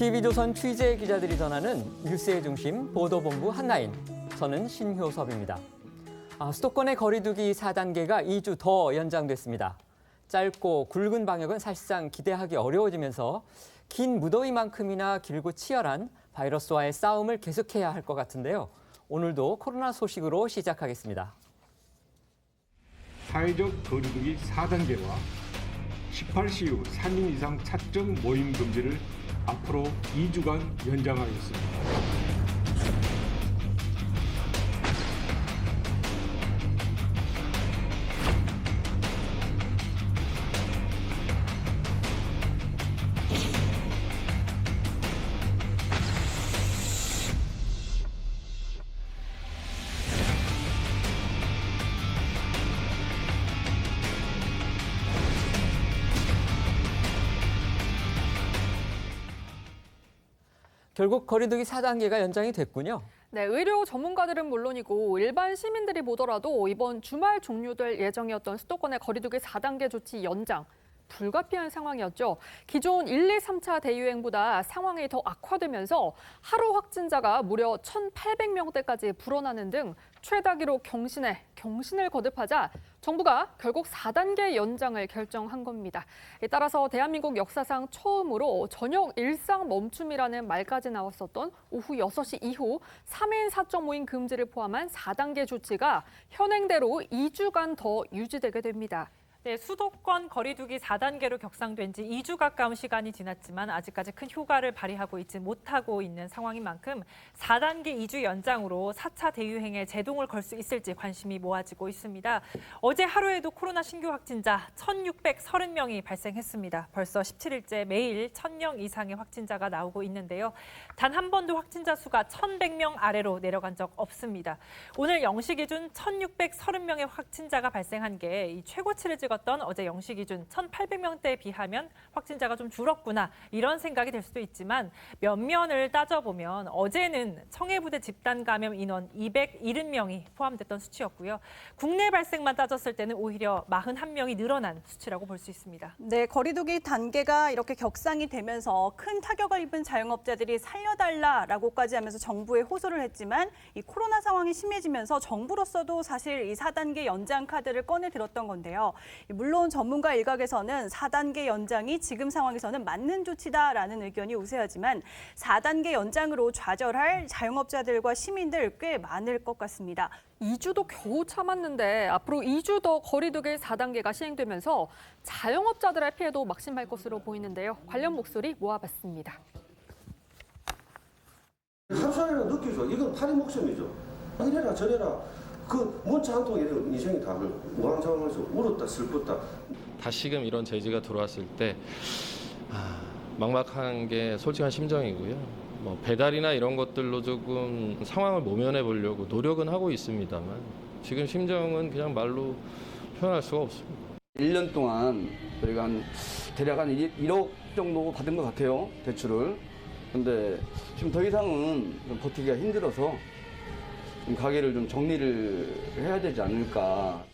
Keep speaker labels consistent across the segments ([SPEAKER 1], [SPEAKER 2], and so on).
[SPEAKER 1] TV조선 취재 기자들이 전하는 뉴스의 중심 보도본부 한나인. 저는 신효섭입니다. 수도권의 거리두기 4단계가 2주 더 연장됐습니다. 짧고 굵은 방역은 사실상 기대하기 어려워지면서 긴 무더위만큼이나 길고 치열한 바이러스와의 싸움을 계속해야 할 것 같은데요. 오늘도 코로나 소식으로 시작하겠습니다.
[SPEAKER 2] 사회적 거리두기 4단계와 18시 이후 3인 이상 사적 모임 금지를 앞으로 2주간 연장하겠습니다.
[SPEAKER 1] 결국 거리두기 4단계가 연장이 됐군요.
[SPEAKER 3] 네, 의료 전문가들은 물론이고 일반 시민들이 보더라도 이번 주말 종료될 예정이었던 수도권의 거리두기 4단계 조치 연장 불가피한 상황이었죠. 기존 1, 2, 3차 대유행보다 상황이 더 악화되면서 하루 확진자가 무려 1,800명대까지 불어나는 등 최다 기록 경신을 거듭하자 정부가 결국 4단계 연장을 결정한 겁니다. 따라서 대한민국 역사상 처음으로 저녁 일상 멈춤이라는 말까지 나왔었던 오후 6시 이후 3인 사적 모임 금지를 포함한 4단계 조치가 현행대로 2주간 더 유지되게 됩니다.
[SPEAKER 4] 네, 수도권 거리두기 4단계로 격상된 지 2주 가까운 시간이 지났지만 아직까지 큰 효과를 발휘하고 있지 못하고 있는 상황인 만큼 4단계 2주 연장으로 4차 대유행에 제동을 걸 수 있을지 관심이 모아지고 있습니다. 어제 하루에도 코로나 신규 확진자 1,630명이 발생했습니다. 벌써 17일째 매일 1,000명 이상의 확진자가 나오고 있는데요. 단 한 번도 확진자 수가 1,100명 아래로 내려간 적 없습니다. 오늘 0시 기준 1,630명의 확진자가 발생한 게 이 최고치를 찍었던 어제 0시 기준 1,800명대에 비하면 확진자가 좀 줄었구나 이런 생각이 들 수도 있지만 면면을 따져보면 어제는 청해부대 집단 감염 인원 270명이 포함됐던 수치였고요. 국내 발생만 따졌을 때는 오히려 41명이 늘어난 수치라고 볼 수 있습니다.
[SPEAKER 5] 네, 거리두기 단계가 이렇게 격상이 되면서 큰 타격을 입은 자영업자들이 살려달라라고까지 하면서 정부에 호소를 했지만 이 코로나 상황이 심해지면서 정부로서도 사실 이 4단계 연장 카드를 꺼내 들었던 건데요. 물론 전문가 일각에서는 4단계 연장이 지금 상황에서는 맞는 조치다라는 의견이 우세하지만 4단계 연장으로 좌절할 자영업자들과 시민들 꽤 많을 것 같습니다.
[SPEAKER 3] 2주도 겨우 참았는데 앞으로 2주 더 거리두기 4단계가 시행되면서 자영업자들의 피해도 막심할 것으로 보이는데요. 관련 목소리 모아봤습니다.
[SPEAKER 6] 하루 살이라 느끼죠. 이건 팔이 목숨이죠. 이래라 저래라. 그 먼저 한 통에 인생이 다 우왕좌왕해서 울었다 슬펐다.
[SPEAKER 7] 다시금 이런 제지가 들어왔을 때 막막한 게 솔직한 심정이고요. 뭐 배달이나 이런 것들로 조금 상황을 모면해 보려고 노력은 하고 있습니다만 지금 심정은 그냥 말로 표현할 수가 없습니다.
[SPEAKER 8] 1년 동안 저희가 대략 한 1억 정도 받은 것 같아요, 대출을. 근데 지금 더 이상은 좀 버티기가 힘들어서 좀 가게를 좀 정리를 해야 되지 않을까.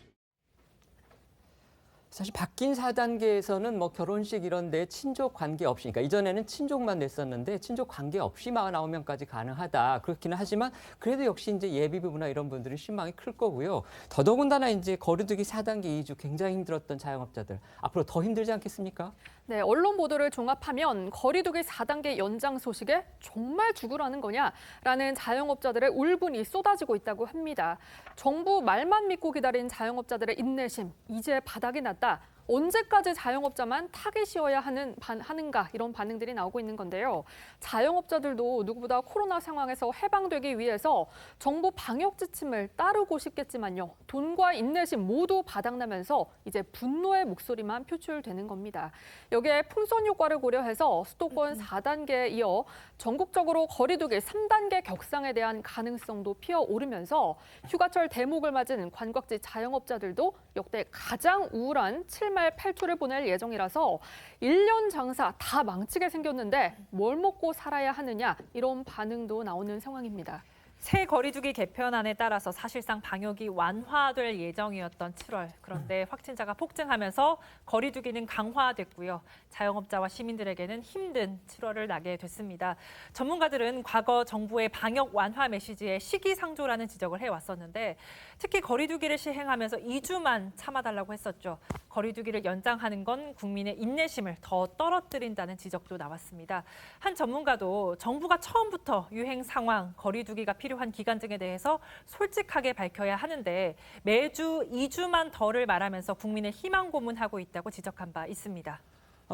[SPEAKER 1] 사실 바뀐 4단계에서는 뭐 결혼식 이런 데 친족 관계 없이, 그러니까 이전에는 친족만 냈었는데 친족 관계 없이 49명까지 가능하다. 그렇기는 하지만 그래도 역시 이제 예비부부나 이런 분들이 실망이 클 거고요. 더더군다나 이제 거리두기 4단계 2주 굉장히 힘들었던 자영업자들 앞으로 더 힘들지 않겠습니까?
[SPEAKER 3] 네, 언론 보도를 종합하면 거리두기 4단계 연장 소식에 정말 죽으라는 거냐라는 자영업자들의 울분이 쏟아지고 있다고 합니다. 정부 말만 믿고 기다린 자영업자들의 인내심, 이제 바닥이 났다. 언제까지 자영업자만 타깃 씌워야 하는가 이런 반응들이 나오고 있는 건데요. 자영업자들도 누구보다 코로나 상황에서 해방되기 위해서 정부 방역 지침을 따르고 싶겠지만요. 돈과 인내심 모두 바닥나면서 이제 분노의 목소리만 표출되는 겁니다. 여기에 풍선 효과를 고려해서 수도권 4단계에 이어 전국적으로 거리두기 3단계 격상에 대한 가능성도 피어오르면서 휴가철 대목을 맞은 관광지 자영업자들도 역대 가장 우울한 7말 8초를 보낼 예정이라서 1년 장사 다 망치게 생겼는데 뭘 먹고 살아야 하느냐 이런 반응도 나오는 상황입니다.
[SPEAKER 4] 새 거리두기 개편안에 따라서 사실상 방역이 완화될 예정이었던 7월. 그런데 확진자가 폭증하면서 거리두기는 강화됐고요. 자영업자와 시민들에게는 힘든 7월을 나게 됐습니다. 전문가들은 과거 정부의 방역 완화 메시지에 시기상조라는 지적을 해왔었는데 특히 거리두기를 시행하면서 2주만 참아달라고 했었죠. 거리두기를 연장하는 건 국민의 인내심을 더 떨어뜨린다는 지적도 나왔습니다. 한 전문가도 정부가 처음부터 유행 상황, 거리두기가 필요한 기간 등에 대해서 솔직하게 밝혀야 하는데 매주 2주만 덜을 말하면서 국민을 희망 고문하고 있다고 지적한 바 있습니다.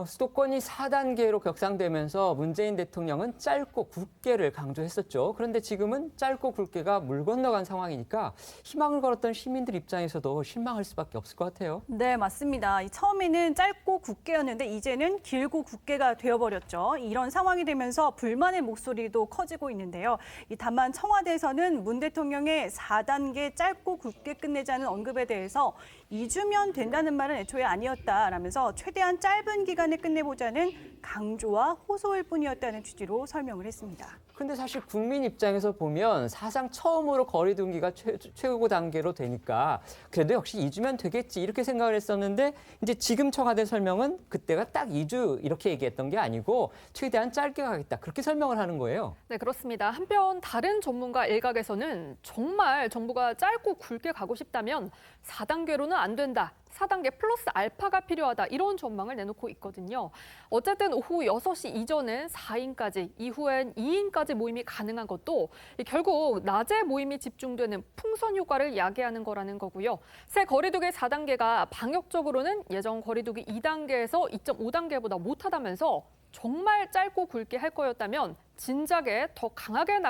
[SPEAKER 1] 수도권이 4단계로 격상되면서 문재인 대통령은 짧고 굵게를 강조했었죠. 그런데 지금은 짧고 굵게가 물 건너간 상황이니까 희망을 걸었던 시민들 입장에서도 실망할 수밖에 없을 것 같아요.
[SPEAKER 5] 네, 맞습니다. 처음에는 짧고 굵게였는데 이제는 길고 굵게가 되어버렸죠. 이런 상황이 되면서 불만의 목소리도 커지고 있는데요. 다만 청와대에서는 문 대통령의 4단계 짧고 굵게 끝내자는 언급에 대해서 2주면 된다는 말은 애초에 아니었다라면서 최대한 짧은 기간에 끝내보자는 강조와 호소일 뿐이었다는 취지로 설명을 했습니다.
[SPEAKER 1] 근데 사실 국민 입장에서 보면 사상 처음으로 거리두기가 최고 단계로 되니까 그래도 역시 2주면 되겠지 이렇게 생각을 했었는데 이제 지금 청와대 설명은 그때가 딱 2주 이렇게 얘기했던 게 아니고 최대한 짧게 가겠다 그렇게 설명을 하는 거예요.
[SPEAKER 3] 네, 그렇습니다. 한편 다른 전문가 일각에서는 정말 정부가 짧고 굵게 가고 싶다면 4단계로는 안 된다. 4단계 플러스 알파가 필요하다. 이런 전망을 내놓고 있거든요. 어쨌든 오후 6시 이전엔 4인까지, 이후엔 2인까지 모임이 가능한 것도 결국 낮에 모임이 집중되는 풍선 효과를 야기하는 거라는 거고요. 새 거리두기 4단계가 방역적으로는 예전 거리두기 2단계에서 2.5단계보다 못하다면서 정말 짧고 굵게 할 거였다면 진작에 더 강하게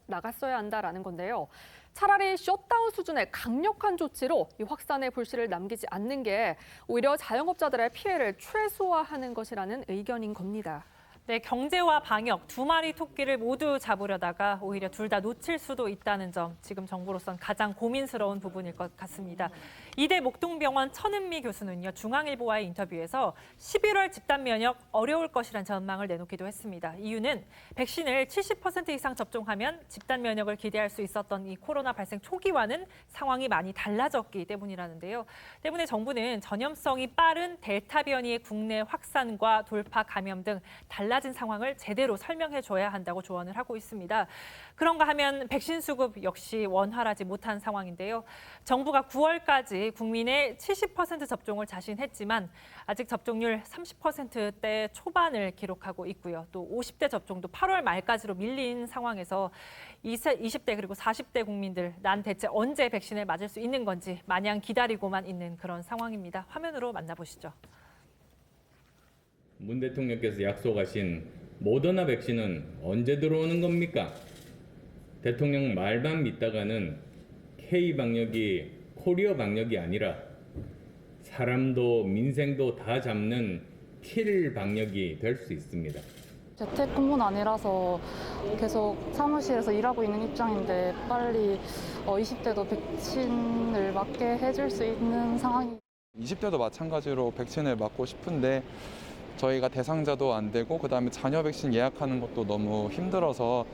[SPEAKER 3] 나갔어야 한다라는 건데요. 차라리 셧다운 수준의 강력한 조치로 이 확산의 불씨를 남기지 않는 게 오히려 자영업자들의 피해를 최소화하는 것이라는 의견인 겁니다.
[SPEAKER 4] 네, 경제와 방역 두 마리 토끼를 모두 잡으려다가 오히려 둘 다 놓칠 수도 있다는 점 지금 정부로선 가장 고민스러운 부분일 것 같습니다. 이대 목동병원 천은미 교수는요, 중앙일보와의 인터뷰에서 11월 집단 면역 어려울 것이란 전망을 내놓기도 했습니다. 이유는 백신을 70% 이상 접종하면 집단 면역을 기대할 수 있었던 이 코로나 발생 초기와는 상황이 많이 달라졌기 때문이라는데요. 때문에 정부는 전염성이 빠른 델타 변이의 국내 확산과 돌파 감염 등 달라진 상황을 제대로 설명해줘야 한다고 조언을 하고 있습니다. 그런가 하면 백신 수급 역시 원활하지 못한 상황인데요. 정부가 9월까지 국민의 70% 접종을 자신했지만 아직 접종률 30%대 초반을 기록하고 있고요. 또 50대 접종도 8월 말까지로 밀린 상황에서 20대 그리고 40대 국민들 난 대체 언제 백신을 맞을 수 있는 건지 마냥 기다리고만 있는 그런 상황입니다. 화면으로 만나보시죠.
[SPEAKER 9] 문 대통령께서 약속하신 모더나 백신은 언제 들어오는 겁니까? 대통령 말만 믿다가는 K-방역이 코리아 방역이 아니라 사람도 민생도 다 잡는 킬 방역이 될 수 있습니다.
[SPEAKER 10] 재택근무는 아니라서 계속 사무실에서 일하고 있는 입장인데 빨리 20대도 백신을 맞게 해줄 수 있는 상황이
[SPEAKER 11] 20대도 마찬가지로 백신을 맞고 싶은데 저희가 대상자도 안 되고 그다음에 자녀 백신 예약하는 것도 너무 힘들어서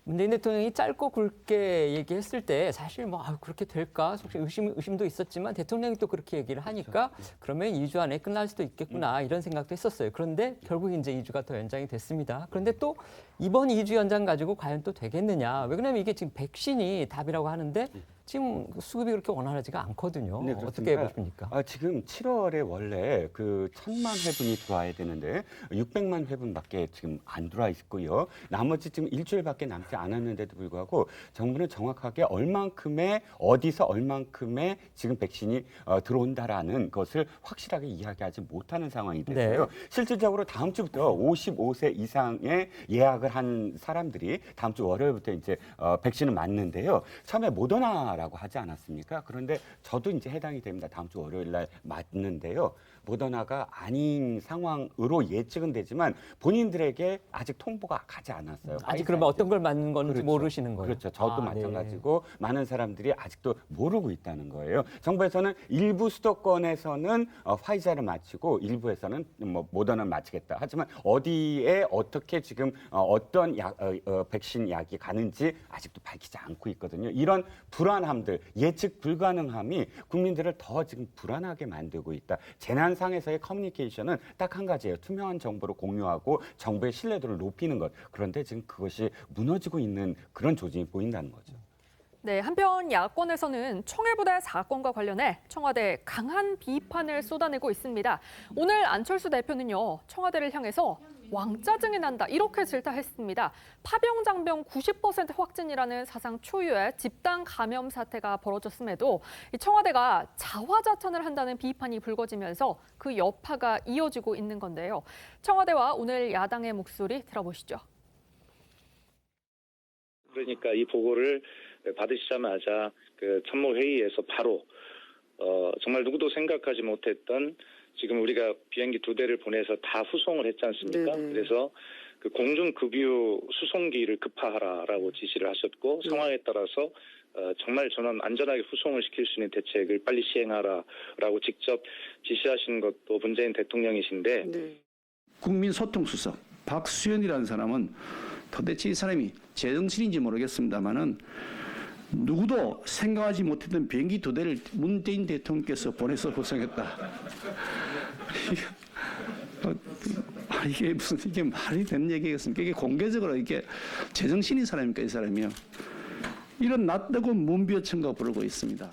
[SPEAKER 1] 문재인 대통령이 짧고 굵게 얘기했을 때 사실 뭐 그렇게 될까 혹시 의심도 있었지만 대통령이 또 그렇게 얘기를 하니까 그러면 2주 안에 끝날 수도 있겠구나 이런 생각도 했었어요. 그런데 결국 이제 2주가 더 연장이 됐습니다. 그런데 또 이번 2주 연장 가지고 과연 또 되겠느냐. 왜 그러냐면 이게 지금 백신이 답이라고 하는데 지금 수급이 그렇게 원활하지가 않거든요.
[SPEAKER 12] 네,
[SPEAKER 1] 어떻게 보십니까?
[SPEAKER 12] 지금 7월에 원래 그 1,000만 회분이 들어와야 되는데 600만 회분밖에 지금 안 들어와 있고요. 나머지 지금 일주일밖에 남지 않았는데도 불구하고 정부는 정확하게 얼만큼의 어디서 얼만큼의 지금 백신이 들어온다라는 것을 확실하게 이야기하지 못하는 상황이 됐어요. 네. 실질적으로 다음 주부터 55세 이상의 예약을 한 사람들이 다음 주 월요일부터 이제 백신을 맞는데요. 처음에 모더나 라고 하지 않았습니까? 그런데 저도 이제 해당이 됩니다. 다음 주 월요일 날 맞는데요. 모더나가 아닌 상황으로 예측은 되지만 본인들에게 아직 통보가 가지 않았어요.
[SPEAKER 1] 아직 그러면 어떤 걸 맞는 건지
[SPEAKER 12] 그렇죠.
[SPEAKER 1] 모르시는 거예요?
[SPEAKER 12] 그렇죠. 저도
[SPEAKER 1] 네.
[SPEAKER 12] 마찬가지고 많은 사람들이 아직도 모르고 있다는 거예요. 정부에서는 일부 수도권에서는 화이자를 마치고 일부에서는 뭐 모더나를 마치겠다. 하지만 어디에 어떻게 지금 어떤 백신 약이 가는지 아직도 밝히지 않고 있거든요. 이런 불안함들, 예측 불가능함이 국민들을 더 지금 불안하게 만들고 있다. 재난상에서의 커뮤니케이션은 딱 한 가지예요. 투명한 정보를 공유하고 정부의 신뢰도를 높이는 것. 그런데 지금 그것이 무너지고 있는 그런 조짐이 보인다는 거죠.
[SPEAKER 3] 네, 한편 야권에서는 청해부대 사건과 관련해 청와대에 강한 비판을 쏟아내고 있습니다. 오늘 안철수 대표는요, 청와대를 향해서 왕짜증이 난다 이렇게 질타했습니다. 파병 장병 90% 확진이라는 사상 초유의 집단 감염 사태가 벌어졌음에도 이 청와대가 자화자찬을 한다는 비판이 불거지면서 그 여파가 이어지고 있는 건데요. 청와대와 오늘 야당의 목소리 들어보시죠.
[SPEAKER 13] 그러니까 이 보고를 받으시자마자 그 참모회의에서 바로 정말 누구도 생각하지 못했던 지금 우리가 비행기 2대를 보내서 다 후송을 했지 않습니까?
[SPEAKER 14] 네네.
[SPEAKER 13] 그래서 그 공중급유 수송기를 급파하라라고 지시를 하셨고 상황에 따라서 정말 전원 안전하게 후송을 시킬 수 있는 대책을 빨리 시행하라라고 직접 지시하신 것도 문재인 대통령이신데
[SPEAKER 14] 네.
[SPEAKER 15] 국민소통수석 박수현이라는 사람은 도대체 이 사람이 제정신인지 모르겠습니다만은 누구도 생각하지 못했던 비행기 2대를 문재인 대통령께서 보내서 구성했다. 이게 무슨 이게 말이 되는 얘기겠습니까? 이게 공개적으로 이게 제정신인 사람입니까 이 사람이요? 이런 낯뜨거운 문비어천가 부르고 있습니다.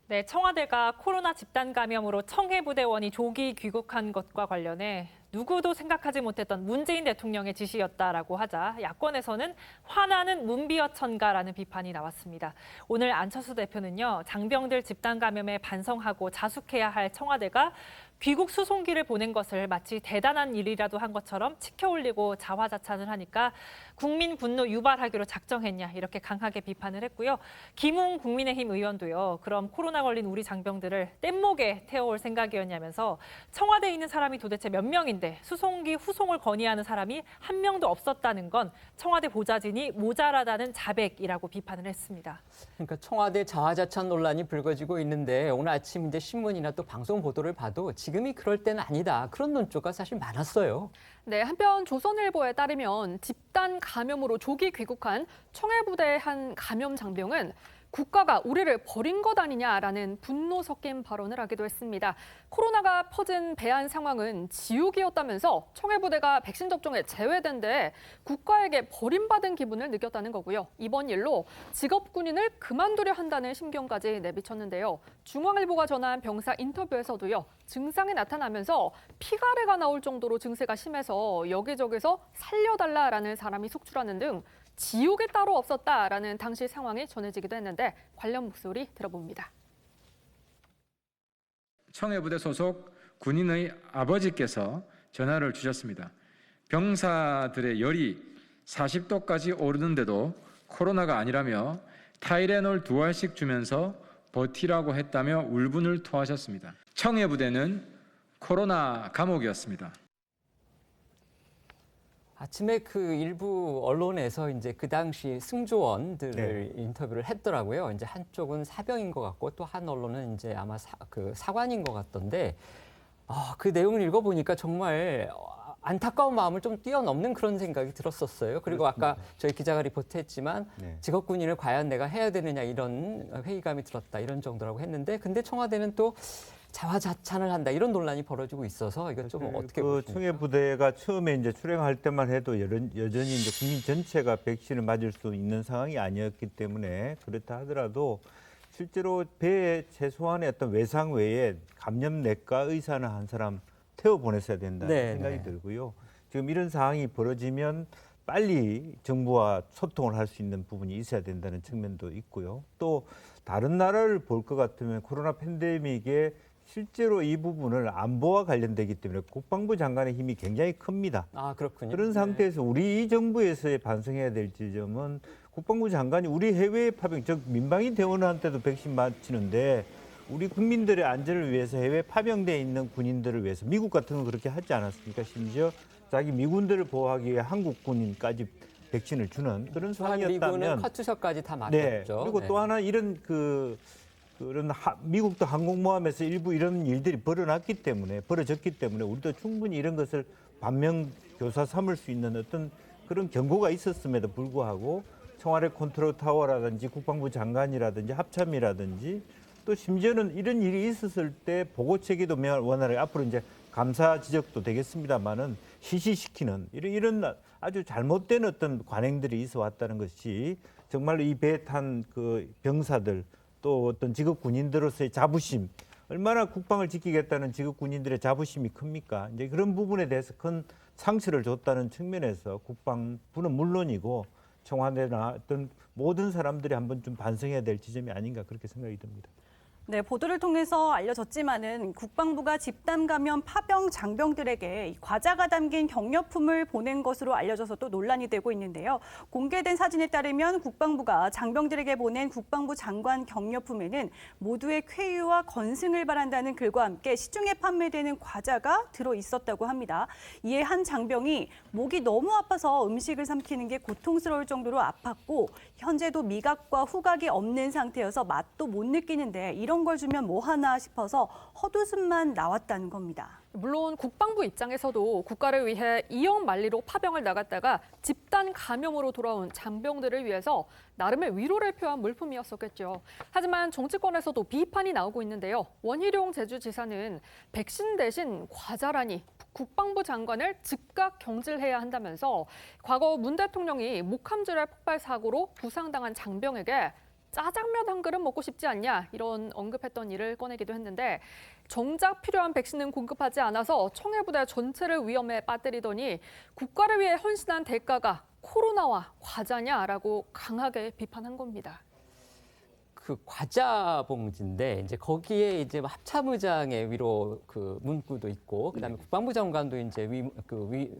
[SPEAKER 4] 네, 청와대가 코로나 집단 감염으로 청해부대원이 조기 귀국한 것과 관련해 누구도 생각하지 못했던 문재인 대통령의 지시였다라고 하자 야권에서는 화나는 문비어천가라는 비판이 나왔습니다. 오늘 안철수 대표는요, 장병들 집단 감염에 반성하고 자숙해야 할 청와대가 귀국 수송기를 보낸 것을 마치 대단한 일이라도 한 것처럼 치켜올리고 자화자찬을 하니까 국민 분노 유발하기로 작정했냐 이렇게 강하게 비판을 했고요. 김웅 국민의힘 의원도요. 그럼 코로나 걸린 우리 장병들을 뗏목에 태워올 생각이었냐면서 청와대에 있는 사람이 도대체 몇 명인데 수송기 후송을 건의하는 사람이 한 명도 없었다는 건 청와대 보좌진이 모자라다는 자백이라고 비판을 했습니다.
[SPEAKER 1] 그러니까 청와대 자화자찬 논란이 불거지고 있는데 오늘 아침 이제 신문이나 또 방송 보도를 봐도 지금이 그럴 때는 아니다. 그런 논조가 사실 많았어요.
[SPEAKER 3] 네, 한편 조선일보에 따르면 집단 감염으로 조기 귀국한 청해부대의 한 감염 장병은 국가가 우리를 버린 것 아니냐라는 분노 섞인 발언을 하기도 했습니다. 코로나가 퍼진 배안 상황은 지옥이었다면서 청해부대가 백신 접종에 제외된 데 국가에게 버림받은 기분을 느꼈다는 거고요. 이번 일로 직업 군인을 그만두려 한다는 심경까지 내비쳤는데요. 중앙일보가 전한 병사 인터뷰에서도요. 증상이 나타나면서 피가래가 나올 정도로 증세가 심해서 여기저기서 살려달라라는 사람이 속출하는 등 지옥이 따로 없었다라는 당시 상황이 전해지기도 했는데 관련 목소리 들어봅니다.
[SPEAKER 16] 청해부대 소속 군인의 아버지께서 전화를 주셨습니다. 병사들의 열이 40도까지 오르는데도 코로나가 아니라며 타이레놀 2알씩 주면서 버티라고 했다며 울분을 토하셨습니다. 청해부대는 코로나 감옥이었습니다.
[SPEAKER 1] 아침에 그 일부 언론에서 이제 그 당시 승조원들을 인터뷰를 했더라고요. 이제 한쪽은 사병인 것 같고 또 한 언론은 이제 아마 사관인 것 같던데 그 내용을 읽어보니까 정말 안타까운 마음을 좀 뛰어넘는 그런 생각이 들었었어요. 그리고 그렇습니다. 아까 저희 기자가 리포트했지만 직업군인을 과연 내가 해야 되느냐 이런 회의감이 들었다 이런 정도라고 했는데 근데 청와대는 또 자화자찬을 한다 이런 논란이 벌어지고 있어서 이거 좀 어떻게 보십니까?
[SPEAKER 17] 청해부대가 처음에 이제 출행할 때만 해도 여전히 이제 국민 전체가 백신을 맞을 수 있는 상황이 아니었기 때문에 그렇다 하더라도 실제로 배에 최소한의 어떤 외상 외에 감염내과 의사는 한 사람 태워 보냈어야 된다는 생각이 들고요. 지금 이런 상황이 벌어지면 빨리 정부와 소통을 할 수 있는 부분이 있어야 된다는 측면도 있고요. 또 다른 나라를 볼 것 같으면 코로나 팬데믹에 실제로 이 부분을 안보와 관련되기 때문에 국방부 장관의 힘이 굉장히 큽니다.
[SPEAKER 1] 그렇군요.
[SPEAKER 17] 그런 상태에서 우리 정부에서의 반성해야 될 지점은 국방부 장관이 우리 해외 파병, 즉 민방위 대원한테도 백신 맞히는데 우리 국민들의 안전을 위해서 해외 파병돼 있는 군인들을 위해서 미국 같은 건 그렇게 하지 않았습니까? 심지어 자기 미군들을 보호하기 위해 한국 군인까지 백신을 주는 그런
[SPEAKER 1] 미군은
[SPEAKER 17] 상황이었다면
[SPEAKER 1] 카투샤까지 다
[SPEAKER 17] 네.
[SPEAKER 1] 맞았죠.
[SPEAKER 17] 그리고 또 하나 이런 그런 미국도 항공모함에서 일부 이런 일들이 벌어졌기 때문에 우리도 충분히 이런 것을 반면 교사 삼을 수 있는 어떤 그런 경고가 있었음에도 불구하고 청와대 컨트롤 타워라든지 국방부 장관이라든지 합참이라든지 또 심지어는 이런 일이 있었을 때 보고 체계도 원활하게 앞으로 이제 감사 지적도 되겠습니다만은 시시시키는 이런 아주 잘못된 어떤 관행들이 있어 왔다는 것이 정말로 이 배에 탄 그 병사들 또 어떤 직업 군인들로서의 자부심, 얼마나 국방을 지키겠다는 직업 군인들의 자부심이 큽니까? 이제 그런 부분에 대해서 큰 상처를 줬다는 측면에서 국방부는 물론이고 청와대나 어떤 모든 사람들이 한번 좀 반성해야 될 지점이 아닌가 그렇게 생각이 듭니다.
[SPEAKER 5] 네, 보도를 통해서 알려졌지만은 국방부가 집단 감염 파병 장병들에게 과자가 담긴 격려품을 보낸 것으로 알려져서 또 논란이 되고 있는데요. 공개된 사진에 따르면 국방부가 장병들에게 보낸 국방부 장관 격려품에는 모두의 쾌유와 건승을 바란다는 글과 함께 시중에 판매되는 과자가 들어 있었다고 합니다. 이에 한 장병이 목이 너무 아파서 음식을 삼키는 게 고통스러울 정도로 아팠고 현재도 미각과 후각이 없는 상태여서 맛도 못 느끼는데 이런 걸 주면 뭐 하나 싶어서 헛웃음만 나왔다는 겁니다.
[SPEAKER 3] 물론 국방부 입장에서도 국가를 위해 이영만리로 파병을 나갔다가 집단 감염으로 돌아온 장병들을 위해서 나름의 위로를 표한 물품이었었겠죠. 하지만 정치권에서도 비판이 나오고 있는데요. 원희룡 제주지사는 백신 대신 과자라니 국방부 장관을 즉각 경질해야 한다면서 과거 문 대통령이 목함질의 폭발 사고로 부상당한 장병에게 짜장면 한 그릇 먹고 싶지 않냐 이런 언급했던 일을 꺼내기도 했는데 정작 필요한 백신은 공급하지 않아서 청해부대 전체를 위험에 빠뜨리더니 국가를 위해 헌신한 대가가 코로나와 과자냐라고 강하게 비판한 겁니다.
[SPEAKER 1] 그 과자 봉지인데 이제 거기에 이제 합참의장의 위로 그 문구도 있고 그다음에 국방부 장관도 이제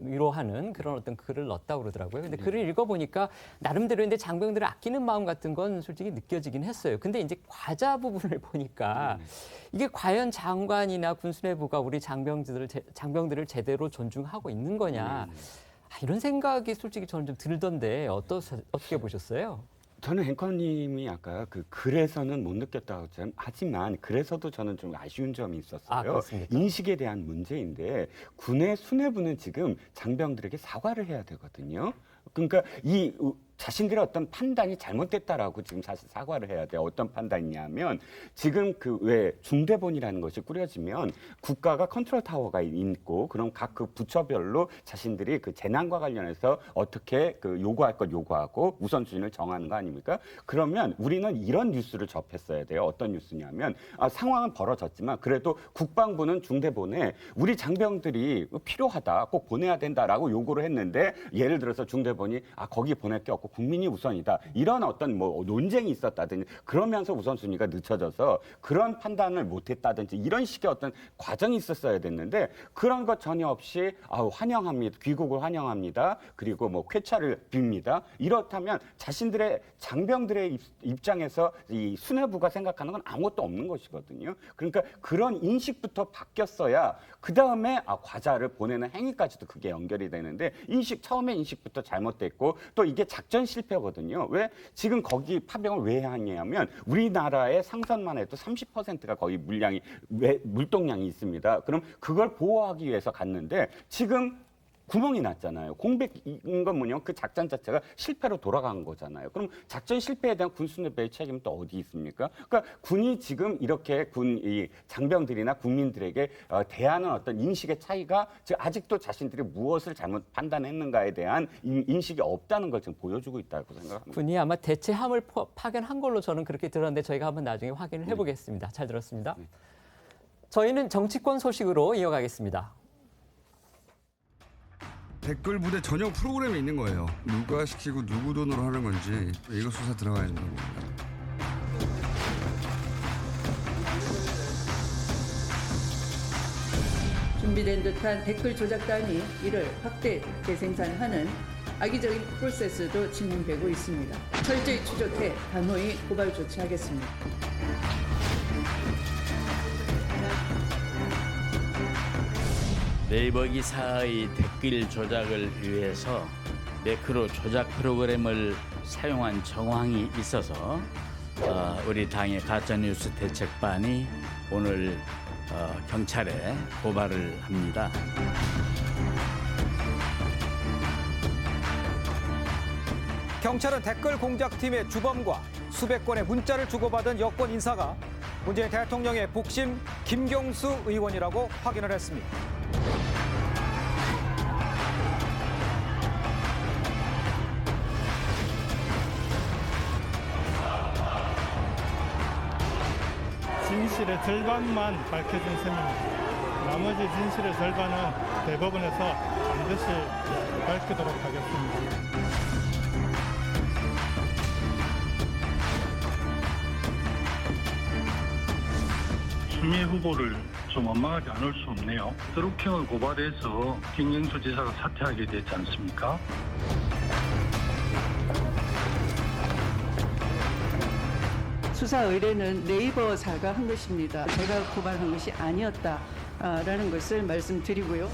[SPEAKER 1] 위로하는 그런 어떤 글을 넣었다고 그러더라고요. 근데 글을 읽어보니까 나름대로 이제 장병들을 아끼는 마음 같은 건 솔직히 느껴지긴 했어요. 근데 이제 과자 부분을 보니까 이게 과연 장관이나 군수뇌부가 우리 장병들을 제대로 존중하고 있는 거냐 이런 생각이 솔직히 저는 좀 들던데 어떻게 보셨어요?
[SPEAKER 12] 저는 앵커님이 아까 그 글에서는 못 느꼈다고 하지만 그래서도 저는 좀 아쉬운 점이 있었어요. 인식에 대한 문제인데 군의 수뇌부는 지금 장병들에게 사과를 해야 되거든요. 그러니까 이 자신들의 어떤 판단이 잘못됐다라고 지금 사실 사과를 해야 돼요. 어떤 판단이냐면 지금 그 왜 중대본이라는 것이 꾸려지면 국가가 컨트롤 타워가 있고 그럼 각 그 부처별로 자신들이 그 재난과 관련해서 어떻게 그 요구할 것 요구하고 우선순위를 정하는 거 아닙니까? 그러면 우리는 이런 뉴스를 접했어야 돼요. 어떤 뉴스냐면 상황은 벌어졌지만 그래도 국방부는 중대본에 우리 장병들이 필요하다, 꼭 보내야 된다라고 요구를 했는데 예를 들어서 중대본이 거기 보낼 게 없고 국민이 우선이다. 이런 어떤 뭐 논쟁이 있었다든지 그러면서 우선순위가 늦춰져서 그런 판단을 못했다든지 이런 식의 어떤 과정이 있었어야 됐는데 그런 것 전혀 없이 환영합니다. 귀국을 환영합니다. 그리고 뭐 쾌차를 빕니다. 이렇다면 자신들의 장병들의 입장에서 이 수뇌부가 생각하는 건 아무것도 없는 것이거든요. 그러니까 그런 인식부터 바뀌었어야 그 다음에 과자를 보내는 행위까지도 그게 연결이 되는데 처음에 인식부터 잘못됐고 또 이게 작전 실패거든요. 왜? 지금 거기 파병을 왜 하냐면 우리나라의 상선만 해도 30%가 거의 물동량이 있습니다. 그럼 그걸 보호하기 위해서 갔는데 지금 구멍이 났잖아요. 공백인 건 뭐냐면 그 작전 자체가 실패로 돌아간 거잖아요. 그럼 작전 실패에 대한 군수뇌부의 책임은 또 어디 있습니까? 그러니까 군이 지금 이렇게 이 장병들이나 국민들에게 대하는 어떤 인식의 차이가 지금 아직도 자신들이 무엇을 잘못 판단했는가에 대한 인식이 없다는 걸 지금 보여주고 있다고 생각합니다.
[SPEAKER 1] 군이 아마 대체함을 파견한 걸로 저는 그렇게 들었는데 저희가 한번 나중에 확인을 해보겠습니다. 잘 들었습니다. 저희는 정치권 소식으로 이어가겠습니다.
[SPEAKER 14] 댓글 부대 전용 프로그램이 있는 거예요. 누가 시키고 누구 돈으로 하는 건지 이거 수사 들어가야 된다고 봅니다.
[SPEAKER 18] 준비된 듯한 댓글 조작단이 이를 확대 재생산하는 악의적인 프로세스도 진행되고 있습니다. 철저히 추적해 단호히 고발 조치하겠습니다.
[SPEAKER 19] 네이버 기사의 댓글 조작을 위해서 매크로 조작 프로그램을 사용한 정황이 있어서 우리 당의 가짜뉴스 대책반이 오늘 경찰에 고발을 합니다.
[SPEAKER 20] 경찰은 댓글 공작팀의 주범과 수백 건의 문자를 주고받은 여권 인사가 문재인 대통령의 복심 김경수 의원이라고 확인을 했습니다.
[SPEAKER 21] 진실의 절반만 밝혀진 셈입니다. 나머지 진실의 절반은 대법원에서 반드시 밝히도록 하겠습니다.
[SPEAKER 22] 추미애 후보를 좀 원망하지 않을 수 없네요. 드루킹을 고발해서 김경수 지사가 사퇴하게 됐지 않습니까?
[SPEAKER 18] 수사 의뢰는 네이버사가 한 것입니다. 제가 고발한 것이 아니었다라는 것을 말씀드리고요.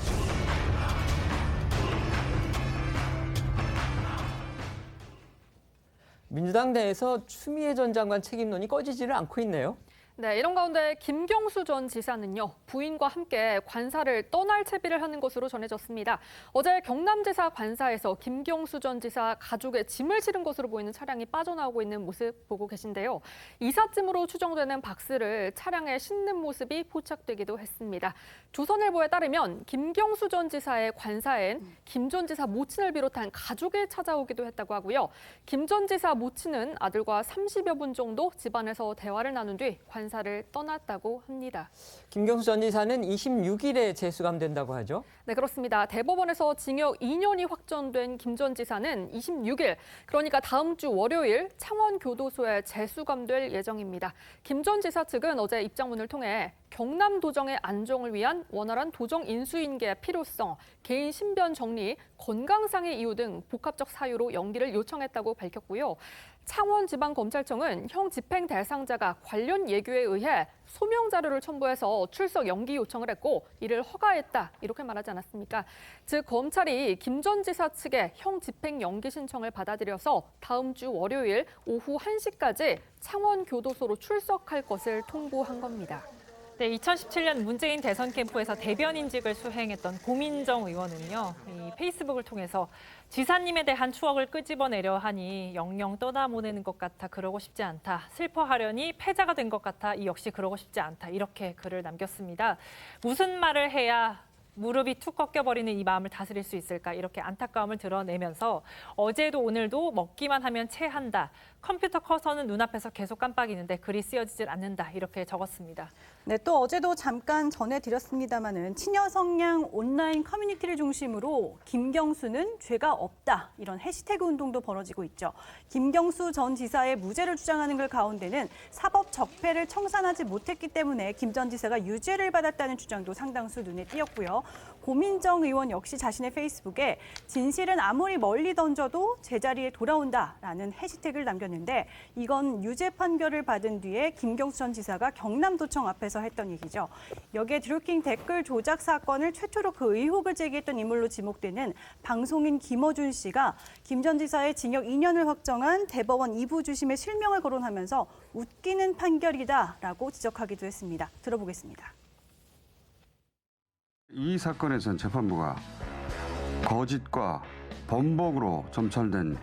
[SPEAKER 1] 민주당 내에서 추미애 전 장관 책임론이 꺼지지를 않고 있네요.
[SPEAKER 3] 네, 이런 가운데 김경수 전 지사는요, 부인과 함께 관사를 떠날 채비를 하는 것으로 전해졌습니다. 어제 경남지사 관사에서 김경수 전 지사 가족의 짐을 실은 것으로 보이는 차량이 빠져나오고 있는 모습 보고 계신데요. 이삿짐으로 추정되는 박스를 차량에 싣는 모습이 포착되기도 했습니다. 조선일보에 따르면 김경수 전 지사의 관사엔 김 전 지사 모친을 비롯한 가족이 찾아오기도 했다고 하고요. 김 전 지사 모친은 아들과 30여 분 정도 집안에서 대화를 나눈 뒤 관사를 떠났다고 합니다.
[SPEAKER 1] 김경수 전 지사는 26일에 재수감된다고 하죠?
[SPEAKER 3] 네, 그렇습니다. 대법원에서 징역 2년이 확정된 김 전 지사는 26일, 그러니까 다음 주 월요일 창원교도소에 재수감될 예정입니다. 김 전 지사 측은 어제 입장문을 통해 경남 도정의 안정을 위한 원활한 도정 인수인계의 필요성, 개인 신변 정리, 건강상의 이유 등 복합적 사유로 연기를 요청했다고 밝혔고요. 창원지방검찰청은 형 집행 대상자가 관련 예규에 의해 소명 자료를 첨부해서 출석 연기 요청을 했고 이를 허가했다 이렇게 말하지 않았습니까? 즉 검찰이 김 전 지사 측의 형 집행 연기 신청을 받아들여서 다음 주 월요일 오후 1시까지 창원교도소로 출석할 것을 통보한 겁니다.
[SPEAKER 4] 네, 2017년 문재인 대선 캠프에서 대변인직을 수행했던 고민정 의원은요, 이 페이스북을 통해서 지사님에 대한 추억을 끄집어내려 하니 영영 떠나보내는 것 같아 그러고 싶지 않다. 슬퍼하려니 패자가 된 것 같아 이 역시 그러고 싶지 않다. 이렇게 글을 남겼습니다. 무슨 말을 해야 무릎이 툭 꺾여버리는 이 마음을 다스릴 수 있을까 이렇게 안타까움을 드러내면서 어제도 오늘도 먹기만 하면 체한다. 컴퓨터 커서는 눈앞에서 계속 깜빡이는데 글이 쓰여지질 않는다. 이렇게 적었습니다.
[SPEAKER 5] 네, 또 어제도 잠깐 전해드렸습니다마는 친여 성향 온라인 커뮤니티를 중심으로 김경수는 죄가 없다 이런 해시태그 운동도 벌어지고 있죠. 김경수 전 지사의 무죄를 주장하는 글 가운데는 사법 적폐를 청산하지 못했기 때문에 김 전 지사가 유죄를 받았다는 주장도 상당수 눈에 띄었고요. 고민정 의원 역시 자신의 페이스북에 진실은 아무리 멀리 던져도 제자리에 돌아온다라는 해시태그를 남겼는데 이건 유죄 판결을 받은 뒤에 김경수 전 지사가 경남도청 앞에서 했던 얘기죠. 여기에 드루킹 댓글 조작 사건을 최초로 그 의혹을 제기했던 인물로 지목되는 방송인 김어준 씨가 김 전 지사의 징역 2년을 확정한 대법원 2부 주심에 실명을 거론하면서 웃기는 판결이다라고 지적하기도 했습니다. 들어보겠습니다.
[SPEAKER 14] 이 사건에선 재판부가 거짓과 번복으로 점철된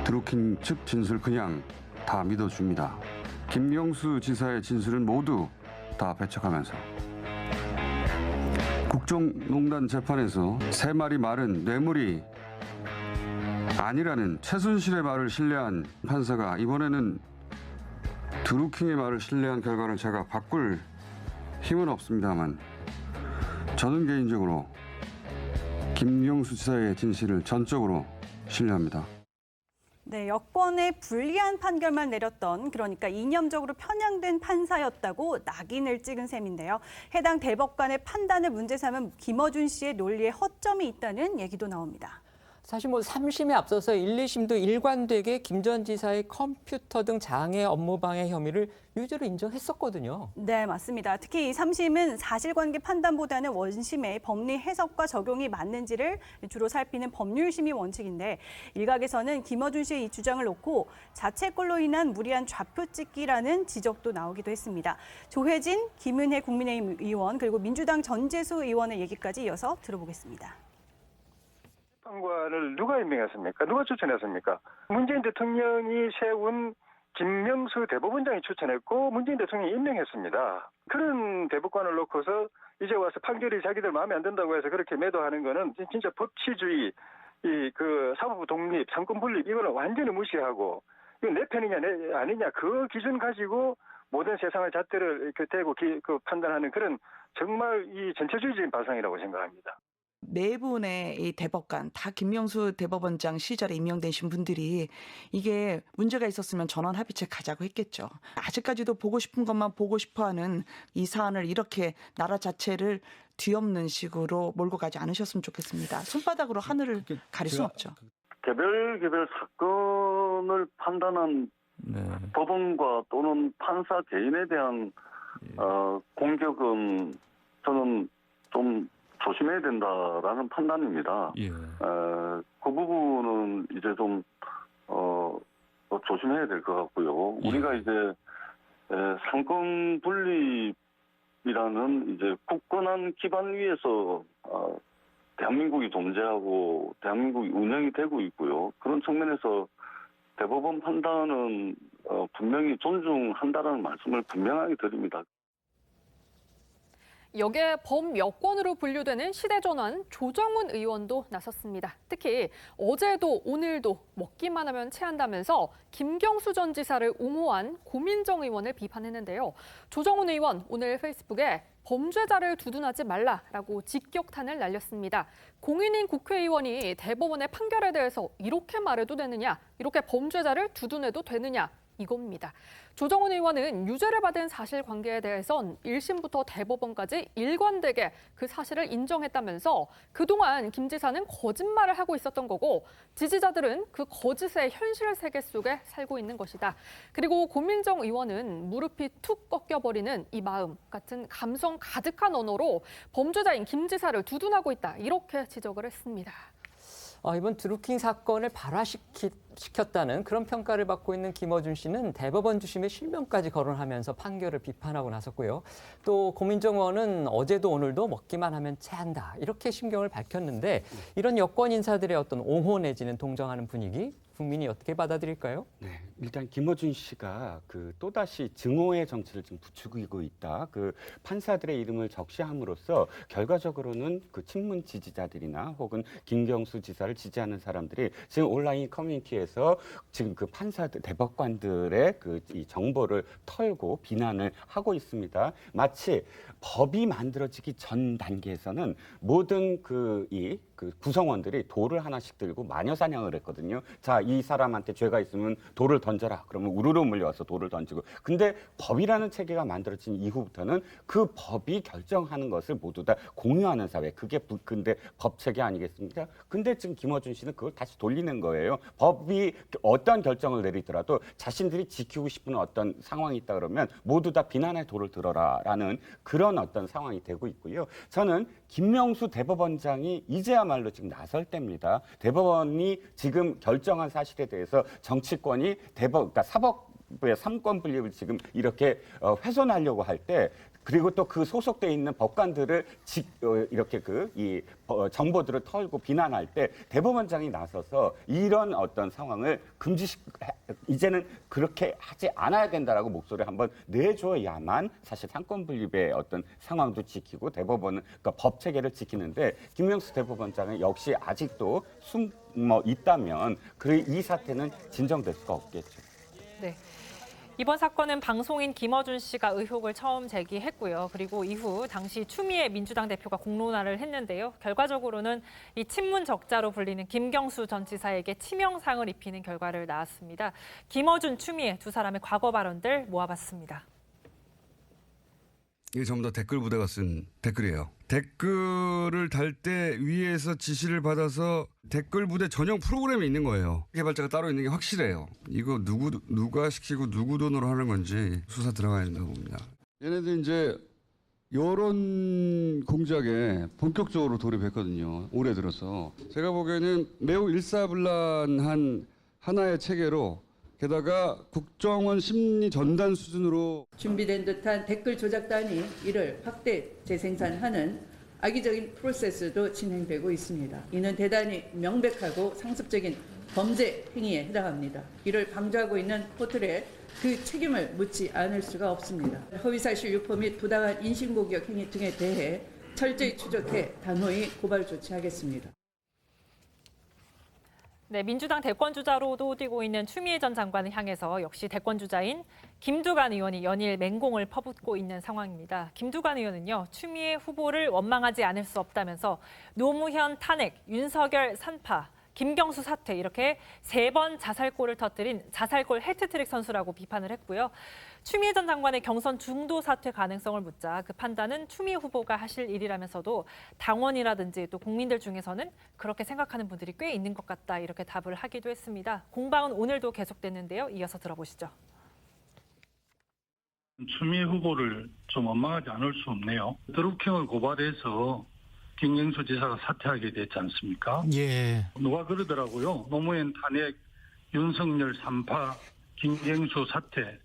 [SPEAKER 14] 드루킹 측 진술 그냥 다 믿어줍니다. 김경수 지사의 진술은 모두 다 배척하면서 국정농단 재판에서 세 마리 말은 뇌물이 아니라는 최순실의 말을 신뢰한 판사가 이번에는 드루킹의 말을 신뢰한 결과를 제가 바꿀 힘은 없습니다만 저는 개인적으로 김경수 지사의 진실을 전적으로 신뢰합니다.
[SPEAKER 5] 네, 여권에 불리한 판결만 내렸던 그러니까 이념적으로 편향된 판사였다고 낙인을 찍은 셈인데요. 해당 대법관의 판단을 문제 삼은 김어준 씨의 논리에 허점이 있다는 얘기도 나옵니다.
[SPEAKER 1] 사실 뭐 3심에 앞서서 1, 2심도 일관되게 김 전 지사의 컴퓨터 등 장애 업무 방해 혐의를 유죄로 인정했었거든요.
[SPEAKER 5] 네, 맞습니다. 특히 이 3심은 사실관계 판단보다는 원심의 법리 해석과 적용이 맞는지를 주로 살피는 법률심의 원칙인데 일각에서는 김어준 씨의 이 주장을 놓고 자책골로 인한 무리한 좌표찍기라는 지적도 나오기도 했습니다. 조혜진, 김은혜 국민의힘 의원 그리고 민주당 전재수 의원의 얘기까지 이어서 들어보겠습니다.
[SPEAKER 2] 재판관을 누가 임명했습니까? 누가 추천했습니까? 문재인 대통령이 세운 김명수 대법원장이 추천했고 문재인 대통령이 임명했습니다. 그런 대법관을 놓고서 이제 와서 판결이 자기들 마음에 안 든다고 해서 그렇게 매도하는 거는 진짜 법치주의, 그 사법부 독립, 상권 분립 이거는 완전히 무시하고 이건 내 편이냐 내 아니냐 그 기준 가지고 모든 세상의 잣대를 이렇게 대고 그 판단하는 그런 정말 이 전체주의적인 발상이라고 생각합니다.
[SPEAKER 6] 네 분의 이 대법관 다 김명수 대법원장 시절에 임명되신 분들이 이게 문제가 있었으면 전원 합의체 가자고 했겠죠. 아직까지도 보고 싶은 것만 보고 싶어하는 이 사안을 이렇게 나라 자체를 뒤엎는 식으로 몰고 가지 않으셨으면 좋겠습니다. 손바닥으로 하늘을 가릴 수는 없죠.
[SPEAKER 23] 개별 사건을 판단한 법원과 또는 판사 개인에 대한 공격은 저는 좀 조심해야 된다라는 판단입니다. 그 부분은 이제 좀 조심해야 될 것 같고요. 우리가 이제 상권 분립이라는 이제 굳건한 기반 위에서 대한민국이 존재하고 대한민국이 운영이 되고 있고요. 그런 측면에서 대법원 판단은 분명히 존중한다라는 말씀을 분명하게 드립니다.
[SPEAKER 3] 여기에 범여권으로 분류되는 시대전환 조정훈 의원도 나섰습니다. 특히 어제도 오늘도 먹기만 하면 체한다면서 김경수 전 지사를 옹호한 고민정 의원을 비판했는데요. 조정훈 의원 오늘 페이스북에 범죄자를 두둔하지 말라라고 직격탄을 날렸습니다. 공인인 국회의원이 대법원의 판결에 대해서 이렇게 말해도 되느냐, 이렇게 범죄자를 두둔해도 되느냐, 이겁니다. 조정훈 의원은 유죄를 받은 사실관계에 대해선 1심부터 대법원까지 일관되게 그 사실을 인정했다면서 그동안 김 지사는 거짓말을 하고 있었던 거고 지지자들은 그 거짓의 현실 세계 속에 살고 있는 것이다. 그리고 고민정 의원은 무릎이 툭 꺾여버리는 이 마음 같은 감성 가득한 언어로 범죄자인 김 지사를 두둔하고 있다. 이렇게 지적을 했습니다.
[SPEAKER 1] 이번 드루킹 사건을 발화시켰다는 그런 평가를 받고 있는 김어준 씨는 대법원 주심의 실명까지 거론하면서 판결을 비판하고 나섰고요. 또 고민정 의원은 어제도 오늘도 먹기만 하면 체한다. 이렇게 심경을 밝혔는데 이런 여권 인사들의 어떤 옹호 내지는 동정하는 분위기 국민이 어떻게 받아들일까요?
[SPEAKER 12] 네, 일단 김어준 씨가 또다시 증오의 정치를 지금 부추기고 있다. 판사들의 이름을 적시함으로써 결과적으로는 친문 지지자들이나 혹은 김경수 지사를 지지하는 사람들이 지금 온라인 커뮤니티에서 지금 판사들, 대법관들의 이 정보를 털고 비난을 하고 있습니다. 마치 법이 만들어지기 전 단계에서는 모든 구성원들이 돌을 하나씩 들고 마녀 사냥을 했거든요. 자, 이 사람한테 죄가 있으면 돌을 던져라. 그러면 우르르 몰려와서 돌을 던지고. 근데 법이라는 체계가 만들어진 이후부터는 그 법이 결정하는 것을 모두 다 공유하는 사회. 그게 근데 법 체계 아니겠습니까? 근데 지금 김어준 씨는 그걸 다시 돌리는 거예요. 법이 어떤 결정을 내리더라도 자신들이 지키고 싶은 어떤 상황이 있다 그러면 모두 다 비난의 돌을 들어라라는 그런 어떤 상황이 되고 있고요. 저는 김명수 대법원장이 이제야말로 지금 나설 때입니다. 대법원이 지금 결정한 사실에 대해서 정치권이 그러니까 사법부의 삼권 분립을 지금 이렇게 훼손하려고 할 때 그리고 또 그 소속돼 있는 법관들을 이렇게 이 정보들을 털고 비난할 때 대법원장이 나서서 이런 어떤 상황을 이제는 그렇게 하지 않아야 된다라고 목소리를 한번 내줘야만 사실 상권 분립의 어떤 상황도 지키고 대법원은 그러니까 법 체계를 지키는데 김명수 대법원장은 역시 아직도 숨어 있다면 이 사태는 진정될 수가 없겠죠.
[SPEAKER 4] 네. 이번 사건은 방송인 김어준 씨가 의혹을 처음 제기했고요. 그리고 이후 당시 추미애 민주당 대표가 공론화를 했는데요. 결과적으로는 이 친문 적자로 불리는 김경수 전 지사에게 치명상을 입히는 결과를 낳았습니다. 김어준, 추미애 두 사람의 과거 발언들 모아봤습니다.
[SPEAKER 14] 이게 전부 다 댓글 부대가 쓴 댓글이에요. 댓글을 달 때 위에서 지시를 받아서 댓글 부대 전용 프로그램이 있는 거예요. 개발자가 따로 있는 게 확실해요. 이거 누가 시키고 누구 돈으로 하는 건지 수사 들어가야 된다고 봅니다. 얘네들 이제 여론 공작에 본격적으로 돌입했거든요. 올해 들어서. 제가 보기에는 매우 일사불란한 하나의 체계로 게다가 국정원 심리 전단 수준으로
[SPEAKER 18] 준비된 듯한 댓글 조작단이 이를 확대 재생산하는 악의적인 프로세스도 진행되고 있습니다. 이는 대단히 명백하고 상습적인 범죄 행위에 해당합니다. 이를 방조하고 있는 포털에 그 책임을 묻지 않을 수가 없습니다. 허위사실 유포 및 부당한 인신공격 행위 등에 대해 철저히 추적해 단호히 고발 조치하겠습니다.
[SPEAKER 4] 네, 민주당 대권주자로도 뛰고 있는 추미애 전 장관을 향해서 역시 대권주자인 김두관 의원이 연일 맹공을 퍼붓고 있는 상황입니다. 김두관 의원은요, 추미애 후보를 원망하지 않을 수 없다면서 노무현 탄핵, 윤석열 산파, 김경수 사퇴 이렇게 3번 자살골을 터뜨린 자살골 해트트릭 선수라고 비판을 했고요. 추미애 전 장관의 경선 중도 사퇴 가능성을 묻자 그 판단은 추미애 후보가 하실 일이라면서도 당원이라든지 또 국민들 중에서는 그렇게 생각하는 분들이 꽤 있는 것 같다 이렇게 답을 하기도 했습니다. 공방은 오늘도 계속됐는데요. 이어서 들어보시죠.
[SPEAKER 22] 추미애 후보를 좀 원망하지 않을 수 없네요. 드루킹을 고발해서 김경수 지사가 사퇴하게 됐지 않습니까?
[SPEAKER 7] 예.
[SPEAKER 22] 누가 그러더라고요. 노무현 탄핵, 윤석열 산파, 김경수 사퇴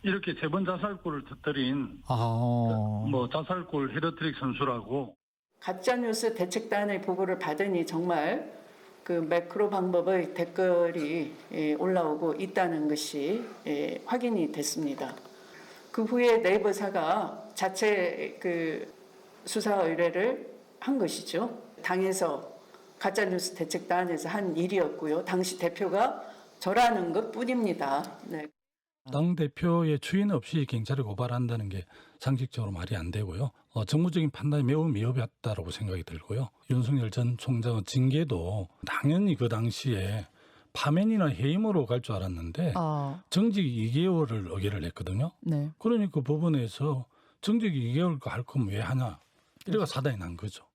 [SPEAKER 22] 이렇게 3번 자살골을 터뜨린 자살골 헤더트릭 선수라고.
[SPEAKER 18] 가짜뉴스 대책단의 보고를 받으니 정말 그 매크로 방법의 댓글이 올라오고 있다는 것이 확인이 됐습니다. 그 후에 네이버사가 자체 그 수사 의뢰를 한 것이죠. 당에서 가짜뉴스 대책단에서 한 일이었고요. 당시 대표가 저라는 것뿐입니다. 네.
[SPEAKER 7] 당 대표의 추인 없이 경찰에 고발한다는 게 상식적으로 말이 안 되고요. 정무적인 판단이 매우 미흡했다고 생각이 들고요. 윤석열 전 총장의 징계도 당연히 그 당시에 파면이나 해임으로 갈 줄 알았는데 정직 2개월을 의결을 했거든요.
[SPEAKER 8] 네.
[SPEAKER 7] 그러니까 법원에서 정직 2개월 할 거면 왜 하냐. 이래가 사단이 난 거죠.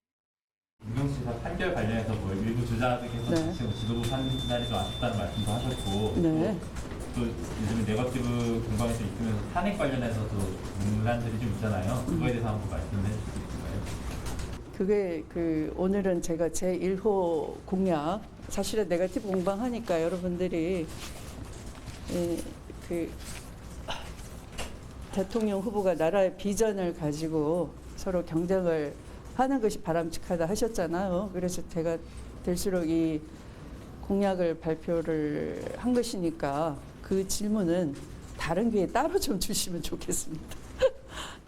[SPEAKER 9] 김경수 지사 판결 관련해서 뭐 일부 주자들께서 지도부 판단이 좀 아쉽다는 말씀도 하셨고 또 요즘에 네거티브 공방에서 있으면서 탄핵 관련해서도 논란들이 좀 있잖아요. 그거에 대해서 한번 말씀해 주실 수 있을까요?
[SPEAKER 18] 그게 오늘은 제가 제 1호 공약 사실은 네거티브 공방하니까 여러분들이 대통령 후보가 나라의 비전을 가지고 서로 경쟁을 하는 것이 바람직하다 하셨잖아요. 그래서 제가 될수록 이 공약을 발표를 한 것이니까 그 질문은 다른 기회에 따로 좀 주시면 좋겠습니다.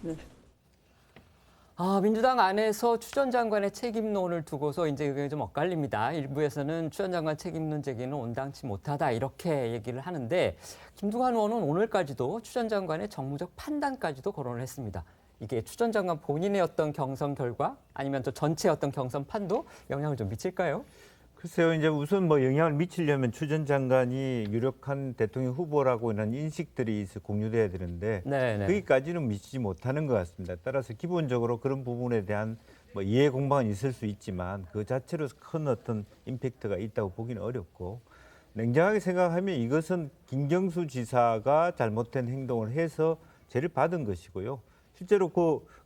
[SPEAKER 18] 네.
[SPEAKER 1] 민주당 안에서 추 전 장관의 책임론을 두고서 이제 그게 좀 엇갈립니다. 일부에서는 추 전 장관 책임론 제기는 온당치 못하다 이렇게 얘기를 하는데 김두관 의원은 오늘까지도 추 전 장관의 정무적 판단까지도 거론을 했습니다. 이게 추 전 장관 본인의 어떤 경선 결과 아니면 또 전체 어떤 경선 판도 영향을 좀 미칠까요?
[SPEAKER 17] 글쎄요, 이제 우선 뭐 영향을 미치려면 추 전 장관이 유력한 대통령 후보라고 하는 인식들이 공유돼야 되는데 거기까지는 미치지 못하는 것 같습니다. 따라서 기본적으로 그런 부분에 대한 뭐 이해 공방은 있을 수 있지만 그 자체로 큰 어떤 임팩트가 있다고 보기는 어렵고 냉정하게 생각하면 이것은 김경수 지사가 잘못된 행동을 해서 죄를 받은 것이고요. 실제로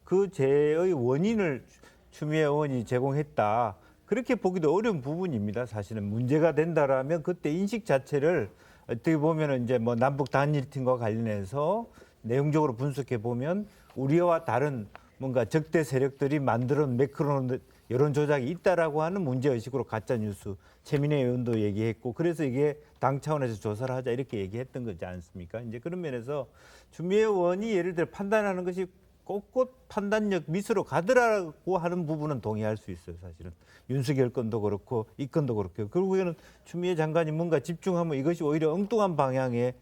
[SPEAKER 17] 그 죄의 원인을 추미애 의원이 제공했다. 그렇게 보기도 어려운 부분입니다. 사실은 문제가 된다라면 그때 인식 자체를 어떻게 보면 이제 뭐 남북 단일팀과 관련해서 내용적으로 분석해 보면 우리와 다른 뭔가 적대 세력들이 만들어낸 매크로 여론 조작이 있다라고 하는 문제 의식으로 가짜 뉴스 최민혜 의원도 얘기했고 그래서 이게 당 차원에서 조사를 하자 이렇게 얘기했던 거지 않습니까? 이제 그런 면에서 추미애 의원이 예를 들어 판단하는 것이 꼿꼿 판단력 미스로 가더라고 하는 부분은 동의할 수 있어요. 사실은 윤석열 건도 그렇고 이 건도 그렇고 결국에는 추미애 장관이 뭔가 집중하면 이것이 오히려 엉뚱한 방향의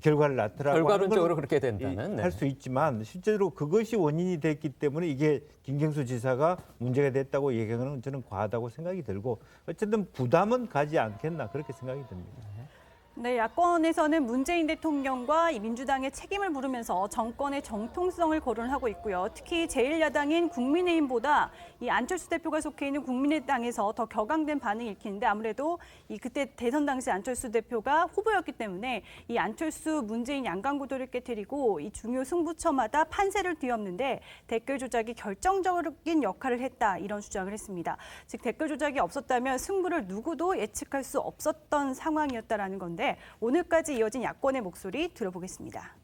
[SPEAKER 17] 결과를 낳더라고
[SPEAKER 1] 결과론적으로 그렇게 된다는
[SPEAKER 17] 할 수 있지만 실제로 그것이 원인이 됐기 때문에 이게 김경수 지사가 문제가 됐다고 얘기하는 저는 과하다고 생각이 들고 어쨌든 부담은 가지 않겠나 그렇게 생각이 듭니다.
[SPEAKER 5] 네, 야권에서는 문재인 대통령과 이 민주당의 책임을 물으면서 정권의 정통성을 거론하고 있고요. 특히 제1야당인 국민의힘보다 이 안철수 대표가 속해 있는 국민의당에서 더 격앙된 반응이 읽히는데 아무래도 이 그때 대선 당시 안철수 대표가 후보였기 때문에 이 안철수, 문재인 양강구도를 깨뜨리고 이 중요 승부처마다 판세를 뒤엎는데 댓글 조작이 결정적인 역할을 했다 이런 주장을 했습니다. 즉 댓글 조작이 없었다면 승부를 누구도 예측할 수 없었던 상황이었다라는 건데 오늘까지 이어진 야권의 목소리 들어보겠습니다.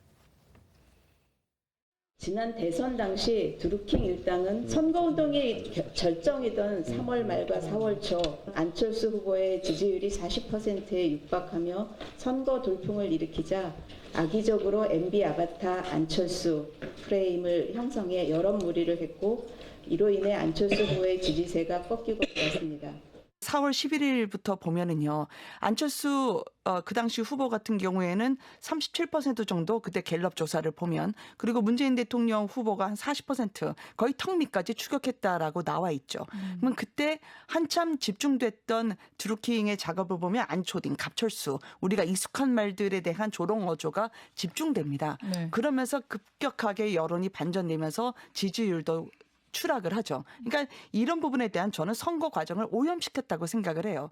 [SPEAKER 8] 지난 대선 당시 드루킹 일당은 선거운동이 절정이던 3월 말과 4월 초 안철수 후보의 지지율이 40%에 육박하며 선거 돌풍을 일으키자 악의적으로 MB 아바타 안철수 프레임을 형성해 여론몰이를 했고 이로 인해 안철수 후보의 지지세가 꺾이고 있습니다.
[SPEAKER 6] 4월 11일부터 보면은요. 안철수 그 당시 후보 같은 경우에는 37% 정도 그때 갤럽 조사를 보면 그리고 문재인 대통령 후보가 한 40% 거의 턱 밑까지 추격했다라고 나와 있죠. 그러면 그때 한참 집중됐던 드루킹의 작업을 보면 안초딩, 갑철수 우리가 익숙한 말들에 대한 조롱 어조가 집중됩니다. 네. 그러면서 급격하게 여론이 반전되면서 지지율도 추락을 하죠. 그러니까 이런 부분에 대한 저는 선거 과정을 오염시켰다고 생각을 해요.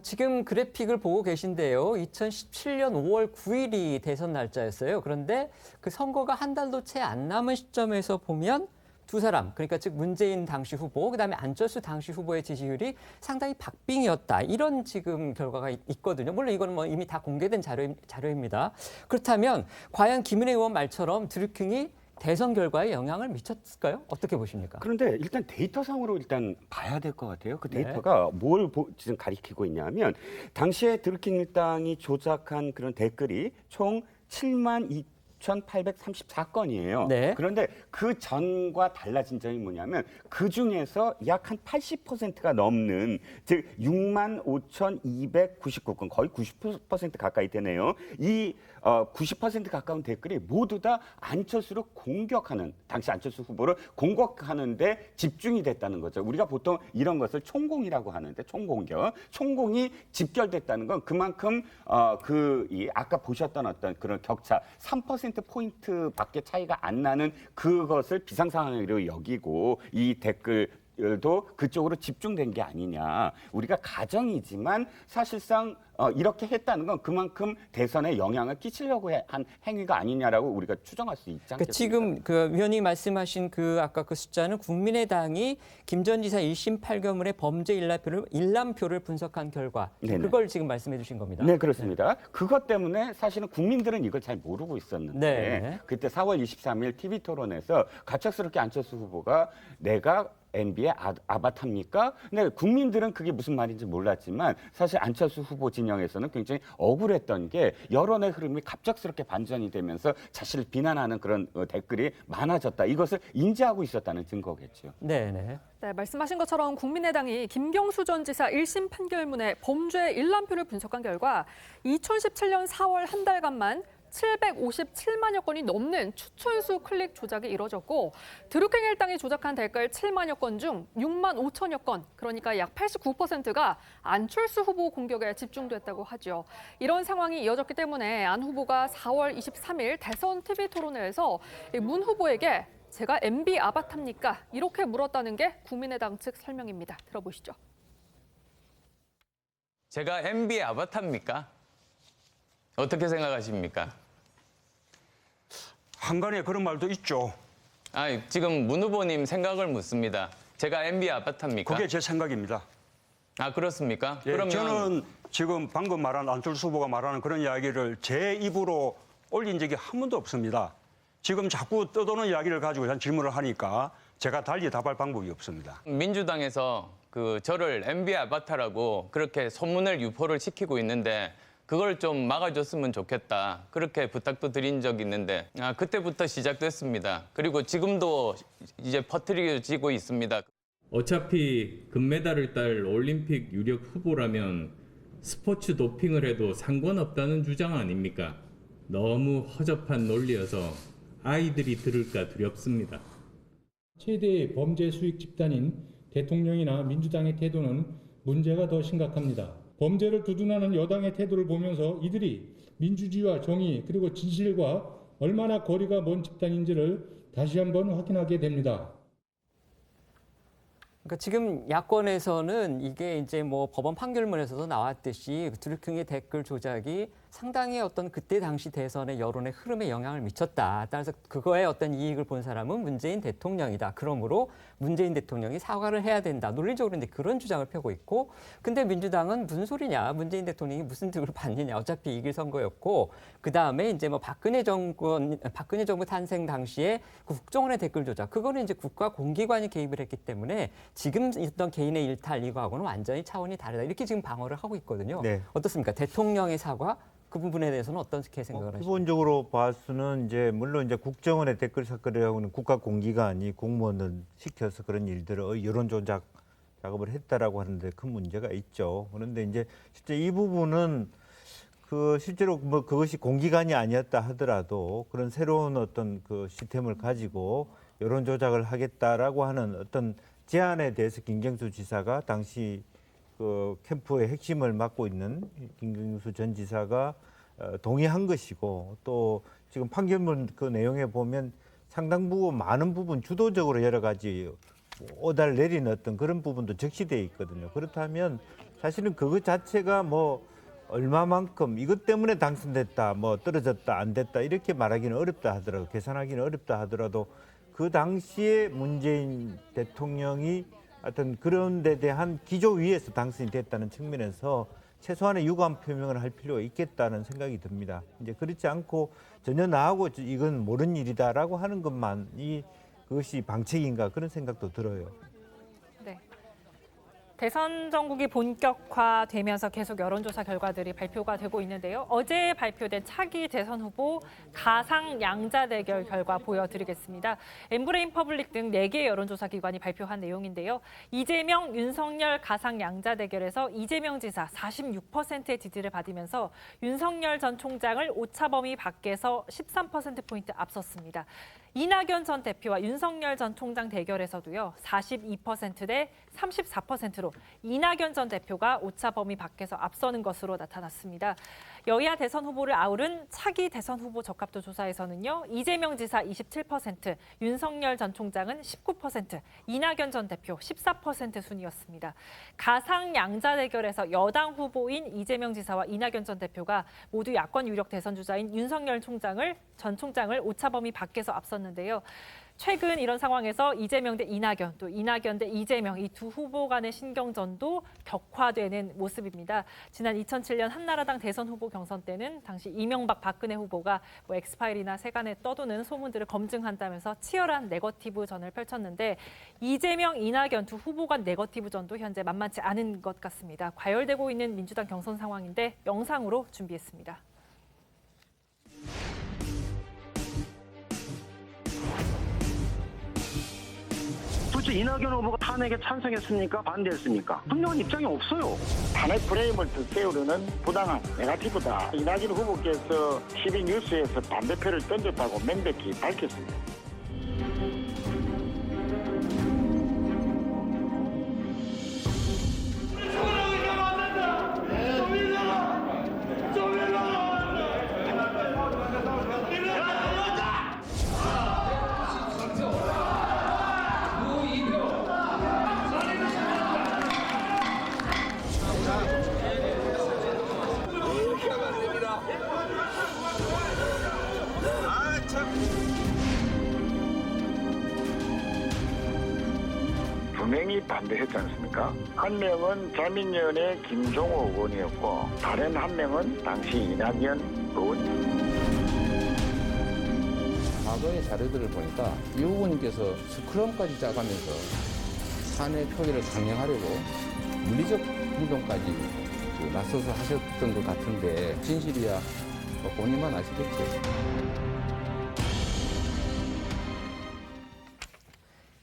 [SPEAKER 1] 지금 그래픽을 보고 계신데요. 2017년 5월 9일이 대선 날짜였어요. 그런데 그 선거가 한 달도 채 안 남은 시점에서 보면 두 사람, 그러니까 즉 문재인 당시 후보, 그다음에 안철수 당시 후보의 지지율이 상당히 박빙이었다. 이런 지금 결과가 있거든요. 물론 이거는 뭐 이미 다 공개된 자료입니다. 그렇다면 과연 김은혜 의원 말처럼 드루킹이 대선 결과에 영향을 미쳤을까요? 어떻게 보십니까?
[SPEAKER 12] 그런데 일단 데이터상으로 일단 봐야 될 것 같아요. 그 데이터가 뭘 지금 가리키고 있냐면 당시에 드루킹 일당이 조작한 그런 댓글이 총 72,834건이에요. 네. 그런데 그 전과 달라진 점이 뭐냐면 그 중에서 약 한 80%가 넘는 즉 65,299건 거의 90% 가까이 되네요. 이 90% 가까운 댓글이 모두 다 안철수를 공격하는 당시 안철수 후보를 공격하는데 집중이 됐다는 거죠. 우리가 보통 이런 것을 총공이라고 하는데 총공격, 총공이 집결됐다는 건 그만큼 아까 보셨던 어떤 그런 격차 3% 포인트밖에 차이가 안 나는 그것을 비상상황으로 여기고 이 댓글도 그쪽으로 집중된 게 아니냐. 우리가 가정이지만 사실상 이렇게 했다는 건 그만큼 대선에 영향을 끼치려고 한 행위가 아니냐라고 우리가 추정할 수 있지 않겠습니까?
[SPEAKER 1] 지금 그 위원님이 말씀하신 아까 그 숫자는 국민의당이 김 전 지사 1심 판결문의 범죄 일람표를 분석한 결과 네네. 그걸 지금 말씀해 주신 겁니다.
[SPEAKER 12] 네, 그렇습니다. 네. 그것 때문에 사실은 국민들은 이걸 잘 모르고 있었는데 네. 그때 4월 23일 TV토론에서 갑작스럽게 안철수 후보가 내가 MB의 아바타입니까? 근데 국민들은 그게 무슨 말인지 몰랐지만 사실 안철수 후보 진영에서는 굉장히 억울했던 게 여론의 흐름이 갑작스럽게 반전이 되면서 자신을 비난하는 그런 댓글이 많아졌다. 이것을 인지하고 있었다는 증거겠죠.
[SPEAKER 1] 네,
[SPEAKER 3] 말씀하신 것처럼 국민의당이 김경수 전 지사 1심 판결문의 범죄 일람표를 분석한 결과 2017년 4월 한 달간만 757만여 건이 넘는 추천수 클릭 조작이 이뤄졌고 드루킹 일당이 조작한 댓글 7만여 건 중 6만 5천여 건, 그러니까 약 89%가 안철수 후보 공격에 집중됐다고 하죠. 이런 상황이 이어졌기 때문에 안 후보가 4월 23일 대선 TV토론회에서 문 후보에게 제가 MB 아바타입니까? 이렇게 물었다는 게 국민의당 측 설명입니다. 들어보시죠.
[SPEAKER 10] 제가 MB 아바타입니까? 어떻게 생각하십니까?
[SPEAKER 11] 한간에 그런 말도 있죠.
[SPEAKER 10] 지금 문 후보님 생각을 묻습니다. 제가 MB 아바타입니까?
[SPEAKER 11] 그게 제 생각입니다.
[SPEAKER 10] 그렇습니까?
[SPEAKER 11] 예,
[SPEAKER 10] 그러면
[SPEAKER 11] 저는 지금 방금 말한 안철수 후보가 말하는 그런 이야기를 제 입으로 올린 적이 한 번도 없습니다. 지금 자꾸 떠도는 이야기를 가지고 질문을 하니까 제가 달리 답할 방법이 없습니다.
[SPEAKER 10] 민주당에서 저를 MB 아바타라고 그렇게 소문을 유포를 시키고 있는데 그걸 좀 막아줬으면 좋겠다. 그렇게 부탁도 드린 적이 있는데 그때부터 시작됐습니다. 그리고 지금도 이제 퍼뜨려지고 있습니다.
[SPEAKER 24] 어차피 금메달을 딸 올림픽 유력 후보라면 스포츠 도핑을 해도 상관없다는 주장 아닙니까? 너무 허접한 논리여서 아이들이 들을까 두렵습니다.
[SPEAKER 21] 최대의 범죄 수익 집단인 대통령이나 민주당의 태도는 문제가 더 심각합니다.
[SPEAKER 13] 범죄를 두둔하는 여당의 태도를 보면서 이들이 민주주의와 정의 그리고 진실과 얼마나 거리가 먼 집단인지를 다시 한번 확인하게 됩니다.
[SPEAKER 1] 그러니까 지금 야권에서는 이게 이제 뭐 법원 판결문에서도 나왔듯이 드루킹의 댓글 조작이 상당히 어떤 그때 당시 대선의 여론의 흐름에 영향을 미쳤다. 따라서 그거에 어떤 이익을 본 사람은 문재인 대통령이다. 그러므로 문재인 대통령이 사과를 해야 된다. 논리적으로 이제 그런 주장을 펴고 있고, 근데 민주당은 무슨 소리냐? 문재인 대통령이 무슨 득을 받느냐? 어차피 이길 선거였고, 그 다음에 이제 뭐 박근혜 정부 탄생 당시에 그 국정원의 댓글 조작, 그거는 이제 국가 공기관이 개입을 했기 때문에 지금 있던 개인의 일탈 이거하고는 완전히 차원이 다르다. 이렇게 지금 방어를 하고 있거든요.
[SPEAKER 17] 네.
[SPEAKER 1] 어떻습니까? 대통령의 사과? 그 부분에 대해서는 어떻게 생각을 하십니까?
[SPEAKER 17] 기본적으로 봐서는 이제 물론 이제 국정원의 댓글 사건이라고는 국가 공기관이 공무원을 시켜서 그런 일들을 여론 조작 작업을 했다라고 하는데 큰 문제가 있죠. 그런데 이제 실제 이 부분은 그 실제로 뭐 그것이 공기관이 아니었다 하더라도 그런 새로운 어떤 그 시스템을 가지고 여론 조작을 하겠다라고 하는 어떤 제안에 대해서 김경수 지사가 당시 그 캠프의 핵심을 맡고 있는 김경수 전 지사가 동의한 것이고, 또 지금 판결문 그 내용에 보면 상당 부분 많은 부분 주도적으로 여러 가지 오달 내리는 어떤 그런 부분도 적시되어 있거든요. 그렇다면 사실은 그것 자체가 뭐 얼마만큼 이것 때문에 당선됐다, 뭐 떨어졌다, 안 됐다 이렇게 말하기는 어렵다 하더라도, 계산하기는 어렵다 하더라도 그 당시에 문재인 대통령이 어떤 그런 데 대한 기조 위에서 당선이 됐다는 측면에서 최소한의 유감 표명을 할 필요가 있겠다는 생각이 듭니다. 이제 그렇지 않고 전혀 나하고 이건 모르는 일이다라고 하는 것만이 그것이 방책인가 그런 생각도 들어요.
[SPEAKER 4] 네. 대선 전국이 본격화되면서 계속 여론조사 결과들이 발표가 되고 있는데요. 어제 발표된 차기 대선 후보 가상 양자 대결 결과 보여드리겠습니다. 엠브레인 퍼블릭 등 4개 여론조사 기관이 발표한 내용인데요. 이재명, 윤석열 가상 양자 대결에서 이재명 지사 46%의 지지를 받으면서 윤석열 전 총장을 오차범위 밖에서 13%포인트 앞섰습니다. 이낙연 전 대표와 윤석열 전 총장 대결에서도요. 42% 대 34%로 이낙연 전 대표가 오차 범위 밖에서 앞서는 것으로 나타났습니다. 여야 대선 후보를 아우른 차기 대선 후보 적합도 조사에서는요. 이재명 지사 27%, 윤석열 전 총장은 19%, 이낙연 전 대표 14% 순이었습니다. 가상 양자 대결에서 여당 후보인 이재명 지사와 이낙연 전 대표가 모두 야권 유력 대선 주자인 윤석열 전 총장을 오차 범위 밖에서 앞섰는데요. 최근 이런 상황에서 이재명 대 이낙연, 또 이낙연 대 이재명 이 두 후보 간의 신경전도 격화되는 모습입니다. 지난 2007년 한나라당 대선 후보 경선 때는 당시 이명박 박근혜 후보가 뭐 엑스파일이나 세간에 떠도는 소문들을 검증한다면서 치열한 네거티브 전을 펼쳤는데 이재명, 이낙연 두 후보 간 네거티브 전도 현재 만만치 않은 것 같습니다. 과열되고 있는 민주당 경선 상황인데 영상으로 준비했습니다.
[SPEAKER 15] 도대체 이낙연 후보가 탄핵에 찬성했습니까? 반대했습니까? 분명한 입장이 없어요. 탄핵 프레임을 세우려는 부당한 네거티브다. 이낙연 후보께서 TV 뉴스에서 반대표를 던졌다고 명백히 밝혔습니다. 분명히 반대했지 않습니까? 한 명은 자민련의 김종호 의원이었고 다른 한 명은 당시 이낙연 의원입니다.
[SPEAKER 16] 과거의 자료들을 보니까 이 후보님께서 스크럼까지 짜가면서 사내 표기를 강행하려고 물리적 행동까지 나서서 하셨던 것 같은데 진실이야 본인만 아시겠죠.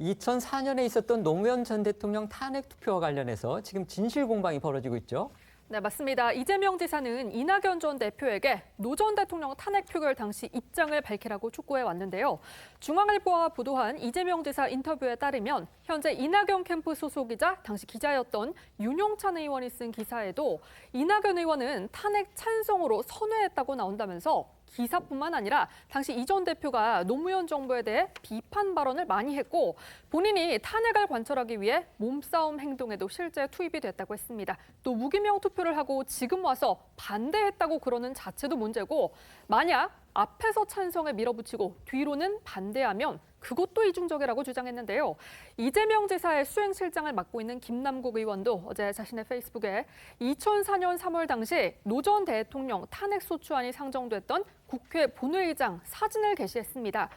[SPEAKER 1] 2004년에 있었던 노무현 전 대통령 탄핵 투표와 관련해서 지금 진실 공방이 벌어지고 있죠.
[SPEAKER 3] 네, 맞습니다. 이재명 지사는 이낙연 전 대표에게 노 전 대통령 탄핵 표결 당시 입장을 밝히라고 촉구해 왔는데요. 중앙일보가 보도한 이재명 지사 인터뷰에 따르면 현재 이낙연 캠프 소속이자 당시 기자였던 윤용찬 의원이 쓴 기사에도 이낙연 의원은 탄핵 찬성으로 선회했다고 나온다면서 기사뿐만 아니라 당시 이 전 대표가 노무현 정부에 대해 비판 발언을 많이 했고 본인이 탄핵을 관철하기 위해 몸싸움 행동에도 실제 투입이 됐다고 했습니다. 또 무기명 투표를 하고 지금 와서 반대했다고 그러는 자체도 문제고 만약 앞에서 찬성에 밀어붙이고 뒤로는 반대하면 그것도 이중적이라고 주장했는데요. 이재명 지사의 수행실장을 맡고 있는 김남국 의원도 어제 자신의 페이스북에 2004년 3월 당시 노 전 대통령 탄핵소추안이 상정됐던 국회 본회의장 사진을 게시했습니다.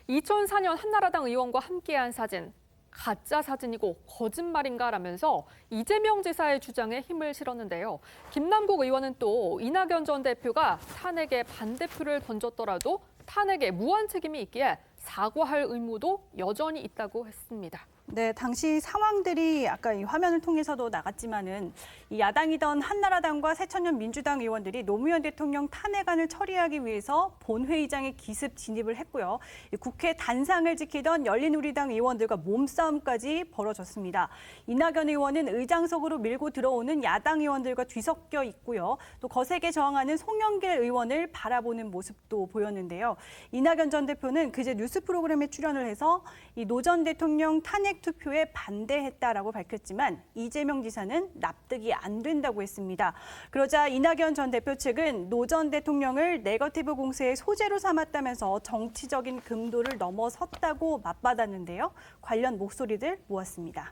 [SPEAKER 3] 2004년 한나라당 의원과 함께한 사진. 가짜 사진이고 거짓말인가라면서 이재명 지사의 주장에 힘을 실었는데요. 김남국 의원은 또 이낙연 전 대표가 탄핵에 반대표를 던졌더라도 탄핵에 무한 책임이 있기에 사과할 의무도 여전히 있다고 했습니다.
[SPEAKER 5] 네, 당시 상황들이 아까 이 화면을 통해서도 나갔지만은 이 야당이던 한나라당과 새천년 민주당 의원들이 노무현 대통령 탄핵안을 처리하기 위해서 본회의장에 기습 진입을 했고요. 국회 단상을 지키던 열린우리당 의원들과 몸싸움까지 벌어졌습니다. 이낙연 의원은 의장석으로 밀고 들어오는 야당 의원들과 뒤섞여 있고요. 또 거세게 저항하는 송영길 의원을 바라보는 모습도 보였는데요. 이낙연 전 대표는 그제 뉴스 프로그램에 출연을 해서 이 노 전 대통령 탄핵 투표에 반대했다라고 밝혔지만 이재명 지사는 납득이 안 된다고 했습니다. 그러자 이낙연 전 대표 측은 노 전 대통령을 네거티브 공세의 소재로 삼았다면서 정치적인 금도를 넘어섰다고 맞받았는데요. 관련 목소리들 모았습니다.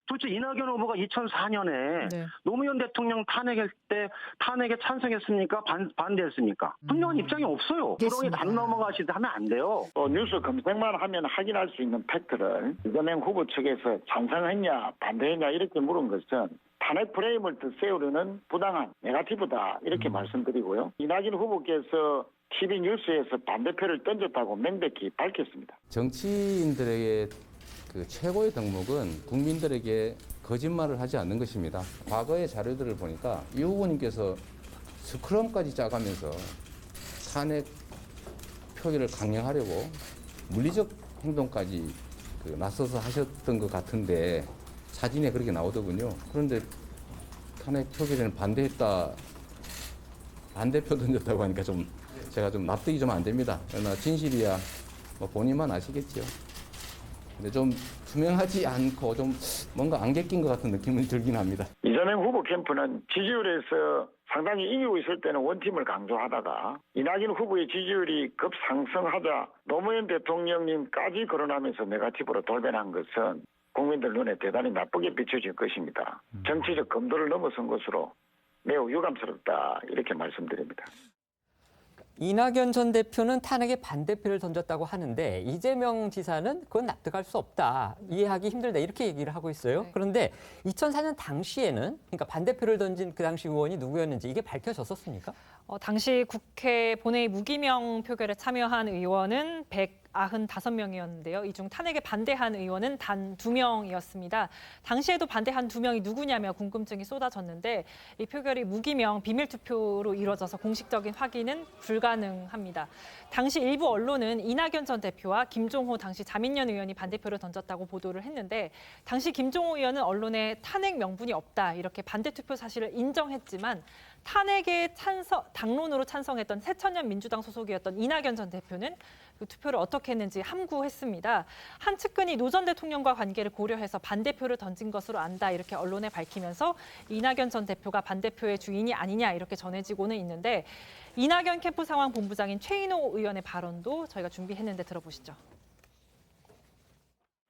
[SPEAKER 15] 도대체 이낙연 후보가 2004년에 노무현 대통령 탄핵할 때 탄핵에 찬성했습니까? 반대했습니까? 분명한 입장이 없어요. 구렁이 단 넘어가시다 하면 안 돼요.
[SPEAKER 2] 뉴스 검색만 하면 확인할 수 있는 팩트를 이재명 후보 측에서 찬성했냐 반대했냐 이렇게 물은 것은 탄핵 프레임을 세우려는 부당한 네거티브다 이렇게 말씀드리고요. 이낙연 후보께서 TV 뉴스에서 반대표를 던졌다고 명백히 밝혔습니다.
[SPEAKER 16] 정치인들에게 그 최고의 덕목은 국민들에게 거짓말을 하지 않는 것입니다. 과거의 자료들을 보니까 이 후보님께서 스크럼까지 짜가면서 탄핵 표결을 강행하려고 물리적 행동까지 나서서 하셨던 것 같은데 사진에 그렇게 나오더군요. 그런데 탄핵 표결에는 반대했다, 반대표 던졌다고 하니까 제가 좀 납득이 좀 안 됩니다. 그러나 진실이야 본인만 아시겠죠. 근데 좀 투명하지 않고 좀 뭔가 안개 낀 것 같은 느낌이 들긴 합니다.
[SPEAKER 2] 이재명 후보 캠프는 지지율에서 상당히 이기고 있을 때는 원팀을 강조하다가 이낙연 후보의 지지율이 급상승하자 노무현 대통령님까지 거론하면서 네거티브로 돌변한 것은 국민들 눈에 대단히 나쁘게 비춰질 것입니다. 정치적 검도를 넘어선 것으로 매우 유감스럽다 이렇게 말씀드립니다.
[SPEAKER 1] 이낙연 전 대표는 탄핵에 반대표를 던졌다고 하는데 이재명 지사는 그건 납득할 수 없다, 이해하기 힘들다 이렇게 얘기를 하고 있어요. 그런데 2004년 당시에는 그러니까 반대표를 던진 그 당시 의원이 누구였는지 이게 밝혀졌었습니까?
[SPEAKER 4] 당시 국회 본회의 무기명 표결에 참여한 의원은 195명이었는데요. 이 중 탄핵에 반대한 의원은 단 2명이었습니다. 당시에도 반대한 2명이 누구냐며 궁금증이 쏟아졌는데 이 표결이 무기명 비밀투표로 이루어져서 공식적인 확인은 불가능합니다. 당시 일부 언론은 이낙연 전 대표와 김종호 당시 자민련 의원이 반대표를 던졌다고 보도를 했는데 당시 김종호 의원은 언론에 탄핵 명분이 없다 이렇게 반대투표 사실을 인정했지만 탄핵에 당론으로 찬성했던 새천년 민주당 소속이었던 이낙연 전 대표는 그 투표를 어떻게 했는지 함구했습니다. 한 측근이 노 전 대통령과 관계를 고려해서 반대표를 던진 것으로 안다 이렇게 언론에 밝히면서 이낙연 전 대표가 반대표의 주인이 아니냐 이렇게 전해지고는 있는데 이낙연 캠프 상황 본부장인 최인호 의원의 발언도 저희가 준비했는데 들어보시죠.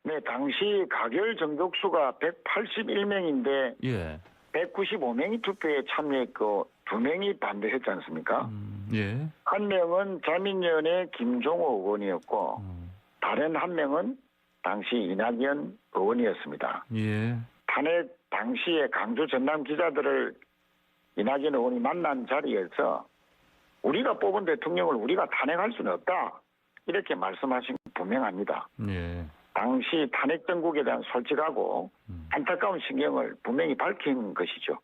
[SPEAKER 2] 네, 당시 가결 정족수가 181명인데 195명이 투표에 참여했고 2명이 반대했지 않습니까? 한 명은 자민련의 김종호 의원이었고 다른 한 명은 당시 이낙연 의원이었습니다. 탄핵 당시에 강주 전남 기자들을 이낙연 의원이 만난 자리에서 우리가 뽑은 대통령을 우리가 탄핵할 수는 없다 이렇게 말씀하신 건 분명합니다. 당시 탄핵 정국에 대한 솔직하고 안타까운 신경을 분명히 밝힌 것이죠.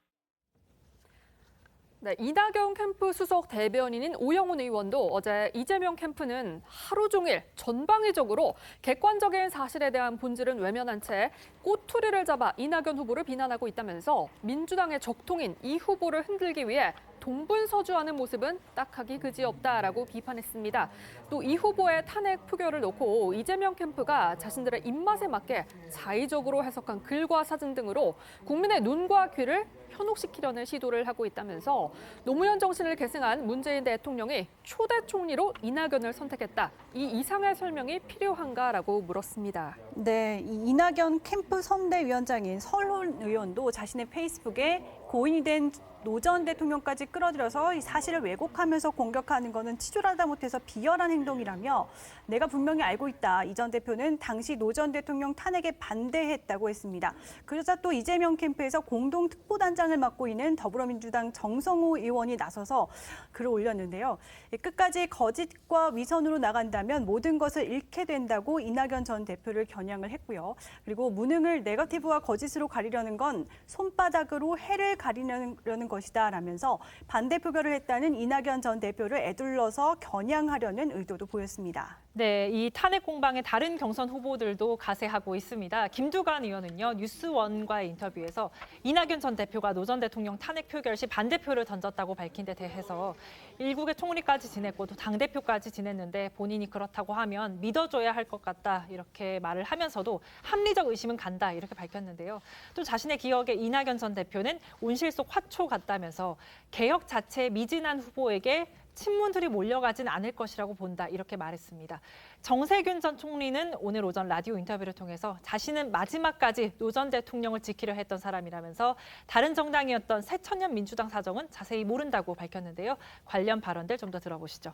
[SPEAKER 3] 네, 이낙연 캠프 수석 대변인인 오영훈 의원도 어제 이재명 캠프는 하루 종일 전방위적으로 객관적인 사실에 대한 본질은 외면한 채 꼬투리를 잡아 이낙연 후보를 비난하고 있다면서 민주당의 적통인 이 후보를 흔들기 위해 동분서주하는 모습은 딱하기 그지없다라고 비판했습니다. 또 이 후보의 탄핵 표결을 놓고 이재명 캠프가 자신들의 입맛에 맞게 자의적으로 해석한 글과 사진 등으로 국민의 눈과 귀를 현혹시키려는 시도를 하고 있다면서 노무현 정신을 계승한 문재인 대통령이 초대 총리로 이낙연을 선택했다. 이 이상의 설명이 필요한가라고 물었습니다.
[SPEAKER 5] 네, 이 이낙연 캠프 선대위원장인 설훈 의원도 자신의 페이스북에 고인이 된 노 전 대통령까지 끌어들여서 이 사실을 왜곡하면서 공격하는 것은 치졸하다 못해서 비열한 행동이라며 내가 분명히 알고 있다. 이 전 대표는 당시 노 전 대통령 탄핵에 반대했다고 했습니다. 그러자 또 이재명 캠프에서 공동특보단장을 맡고 있는 더불어민주당 정성호 의원이 나서서 글을 올렸는데요. 끝까지 거짓과 위선으로 나간다면 모든 것을 잃게 된다고 이낙연 전 대표를 겨냥을 했고요. 그리고 무능을 네거티브와 거짓으로 가리려는 건 손바닥으로 해를 가리려는 것이다 라면서 반대 표결을 했다는 이낙연 전 대표를 에둘러서 겨냥하려는 의도도 보였습니다.
[SPEAKER 4] 네, 이 탄핵 공방에 다른 경선 후보들도 가세하고 있습니다. 김두관 의원은요, 뉴스원과의 인터뷰에서 이낙연 전 대표가 노 전 대통령 탄핵 표결 시 반대표를 던졌다고 밝힌 데 대해서 일국의 총리까지 지냈고 또 당대표까지 지냈는데 본인이 그렇다고 하면 믿어줘야 할 것 같다 이렇게 말을 하면서도 합리적 의심은 간다 이렇게 밝혔는데요. 또 자신의 기억에 이낙연 전 대표는 온실 속 화초 같다면서 개혁 자체에 미진한 후보에게 친문들이 몰려가진 않을 것이라고 본다 이렇게 말했습니다. 정세균 전 총리는 오늘 오전 라디오 인터뷰를 통해서 자신은 마지막까지 노 전 대통령을 지키려 했던 사람이라면서 다른 정당이었던 새천년 민주당 사정은 자세히 모른다고 밝혔는데요. 관련 발언들 좀 더 들어보시죠.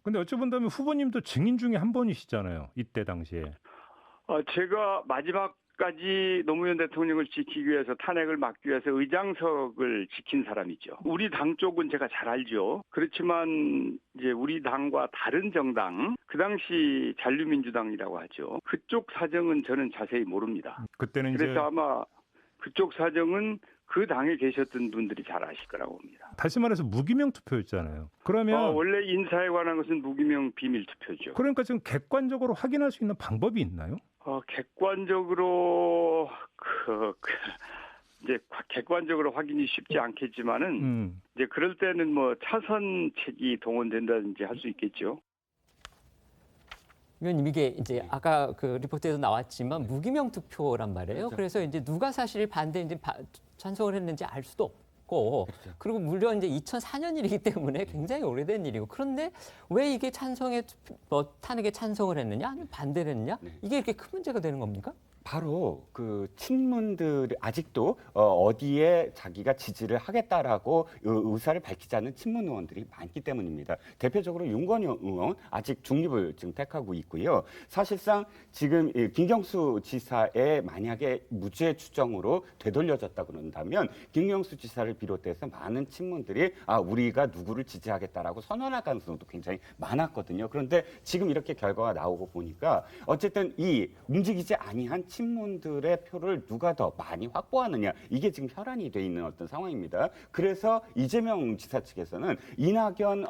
[SPEAKER 14] 근데 어찌 본다면 후보님도 증인 중에 한 분이시잖아요. 이때 당시에.
[SPEAKER 19] 제가 마지막까지 노무현 대통령을 지키기 위해서 탄핵을 막기 위해서 의장석을 지킨 사람이죠. 우리 당 쪽은 제가 잘 알죠. 그렇지만 이제 우리 당과 다른 정당, 그 당시 잔류민주당이라고 하죠. 그쪽 사정은 저는 자세히 모릅니다.
[SPEAKER 14] 그때는
[SPEAKER 19] 그래서
[SPEAKER 14] 이제
[SPEAKER 19] 아마 그쪽 사정은 그 당에 계셨던 분들이 잘 아실 거라고 봅니다.
[SPEAKER 14] 다시 말해서 무기명 투표였잖아요. 그러면
[SPEAKER 19] 원래 인사에 관한 것은 무기명 비밀 투표죠.
[SPEAKER 14] 그러니까 지금 객관적으로 확인할 수 있는 방법이 있나요?
[SPEAKER 19] 객관적으로 이제 객관적으로 확인이 쉽지 않겠지만은 이제 그럴 때는 뭐 차선책이 동원된다든지 할 수 있겠죠.
[SPEAKER 1] 위원님, 이게 이제 아까 그 리포트에도 나왔지만 무기명 투표란 말이에요.
[SPEAKER 12] 그렇죠.
[SPEAKER 1] 그래서 이제 누가 사실 반대인지 찬성을 했는지 알 수도 없고,
[SPEAKER 12] 그렇죠.
[SPEAKER 1] 그리고 물론 이제 2004년 일이기 때문에 굉장히 오래된 일이고, 그런데 왜 이게 탄핵에 찬성을 했느냐, 아니면 반대를 했느냐, 이게 이렇게 큰 문제가 되는 겁니까?
[SPEAKER 12] 바로 그 친문들이 아직도 어디에 자기가 지지를 하겠다라고 의사를 밝히지 않는 친문 의원들이 많기 때문입니다. 대표적으로 윤건영 의원 아직 중립을 지금 택하고 있고요. 사실상 지금 김경수 지사의 만약에 무죄 추정으로 되돌려졌다 그런다면 김경수 지사를 비롯해서 많은 친문들이 우리가 누구를 지지하겠다라고 선언할 가능성도 굉장히 많았거든요. 그런데 지금 이렇게 결과가 나오고 보니까 어쨌든 이 움직이지 아니한 친문들의 표를 누가 더 많이 확보하느냐, 이게 지금 혈안이 돼 있는 어떤 상황입니다. 그래서 이재명 지사 측에서는 이낙연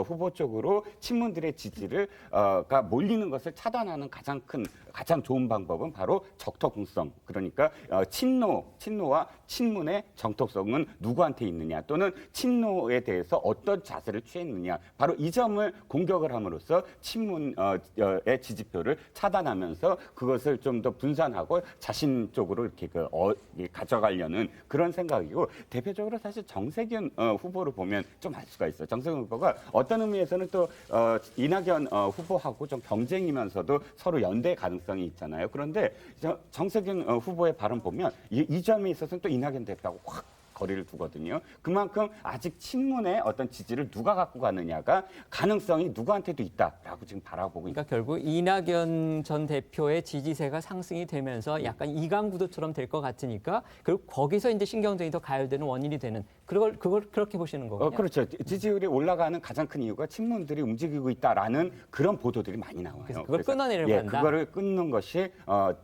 [SPEAKER 12] 후보 쪽으로 친문들의 지지가 몰리는 것을 차단하는 가장 좋은 방법은 바로 적토공성, 그러니까 친노와 친문의 정통성은 누구한테 있느냐, 또는 친노에 대해서 어떤 자세를 취했느냐, 바로 이 점을 공격을 함으로써 친문의 지지표를 차단하면서 그것을 좀 더 분산하고 자신 쪽으로 이렇게 가져가려는 그런 생각이고, 대표적으로 사실 정세균 후보를 보면 좀 알 수가 있어요. 정세균 후보가 어떤 의미에서는 또 이낙연 후보하고 좀 경쟁이면서도 서로 연대 가능성이 있잖아요. 그런데 정세균 후보의 발언 보면 이 점에 있어서는 또 이낙연 대표하고 확 거리를 두거든요. 그만큼 아직 친문의 어떤 지지를 누가 갖고 가느냐가 가능성이 누구한테도 있다라고 지금 바라보고 있습니다.
[SPEAKER 1] 그러니까 결국 이낙연 전 대표의 지지세가 상승이 되면서 약간 이강 구도처럼 될 것 같으니까 그리고 거기서 이제 신경전이 더 가열되는 원인이 되는 그걸 그렇게 보시는 거군요.
[SPEAKER 12] 그렇죠. 지지율이 올라가는 가장 큰 이유가 친문들이 움직이고 있다라는 그런 보도들이 많이 나와요.
[SPEAKER 1] 그래서 그걸 끊어내려고 한다.
[SPEAKER 12] 그거를 끊는 것이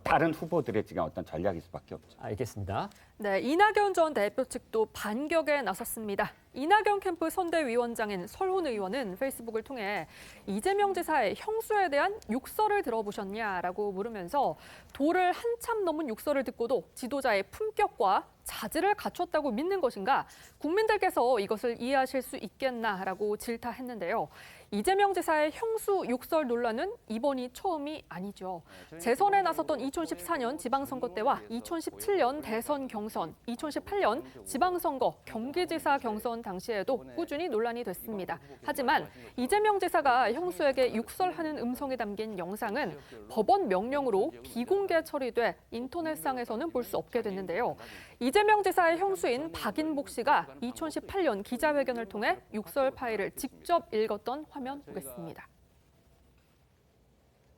[SPEAKER 12] 다른 후보들의 지금 어떤 전략일 수밖에 없죠.
[SPEAKER 1] 알겠습니다.
[SPEAKER 3] 네, 이낙연 전 대표 측도 반격에 나섰습니다. 이낙연 캠프 선대위원장인 설훈 의원은 페이스북을 통해 이재명 지사의 형수에 대한 욕설을 들어보셨냐라고 물으면서 도를 한참 넘은 욕설을 듣고도 지도자의 품격과 자질을 갖췄다고 믿는 것인가? 국민들께서 이것을 이해하실 수 있겠나라고 질타했는데요. 이재명 지사의 형수 욕설 논란은 이번이 처음이 아니죠. 재선에 나섰던 2014년 지방선거 때와 2017년 대선 경선, 2018년 지방선거 경기지사 경선 당시에도 꾸준히 논란이 됐습니다. 하지만 이재명 지사가 형수에게 욕설하는 음성이 담긴 영상은 법원 명령으로 비공개 처리돼 인터넷상에서는 볼 수 없게 됐는데요. 이재명 지사의 형수인 박인복 씨가 2018년 기자회견을 통해 욕설 파일을 직접 읽었던 화면 보겠습니다.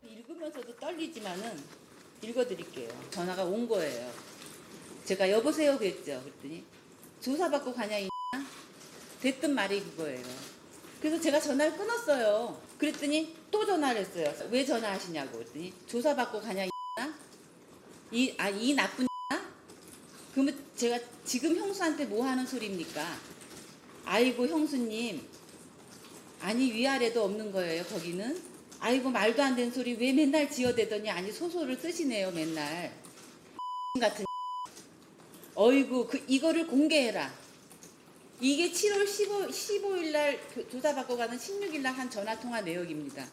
[SPEAKER 7] 읽으면서도 떨리지만은 읽어드릴게요. 전화가 온 거예요. 제가 여보세요 그랬죠. 그랬더니 조사받고 가냐 이 됐던 말이 그거예요. 그래서 제가 전화를 끊었어요. 그랬더니 또 전화를 했어요. 왜 전화하시냐고 그랬더니 조사받고 가냐 이 나쁜 그러면 제가 지금 형수한테 뭐 하는 소리입니까? 아이고 형수님 아니 위아래도 없는 거예요 거기는. 아이고 말도 안 되는 소리 왜 맨날 지어대더니 아니 소설을 쓰시네요 맨날 같은 어이구 이거를 공개해라. 이게 7월 15일 날 조사받고 가는 16일 날 한 전화통화 내역입니다.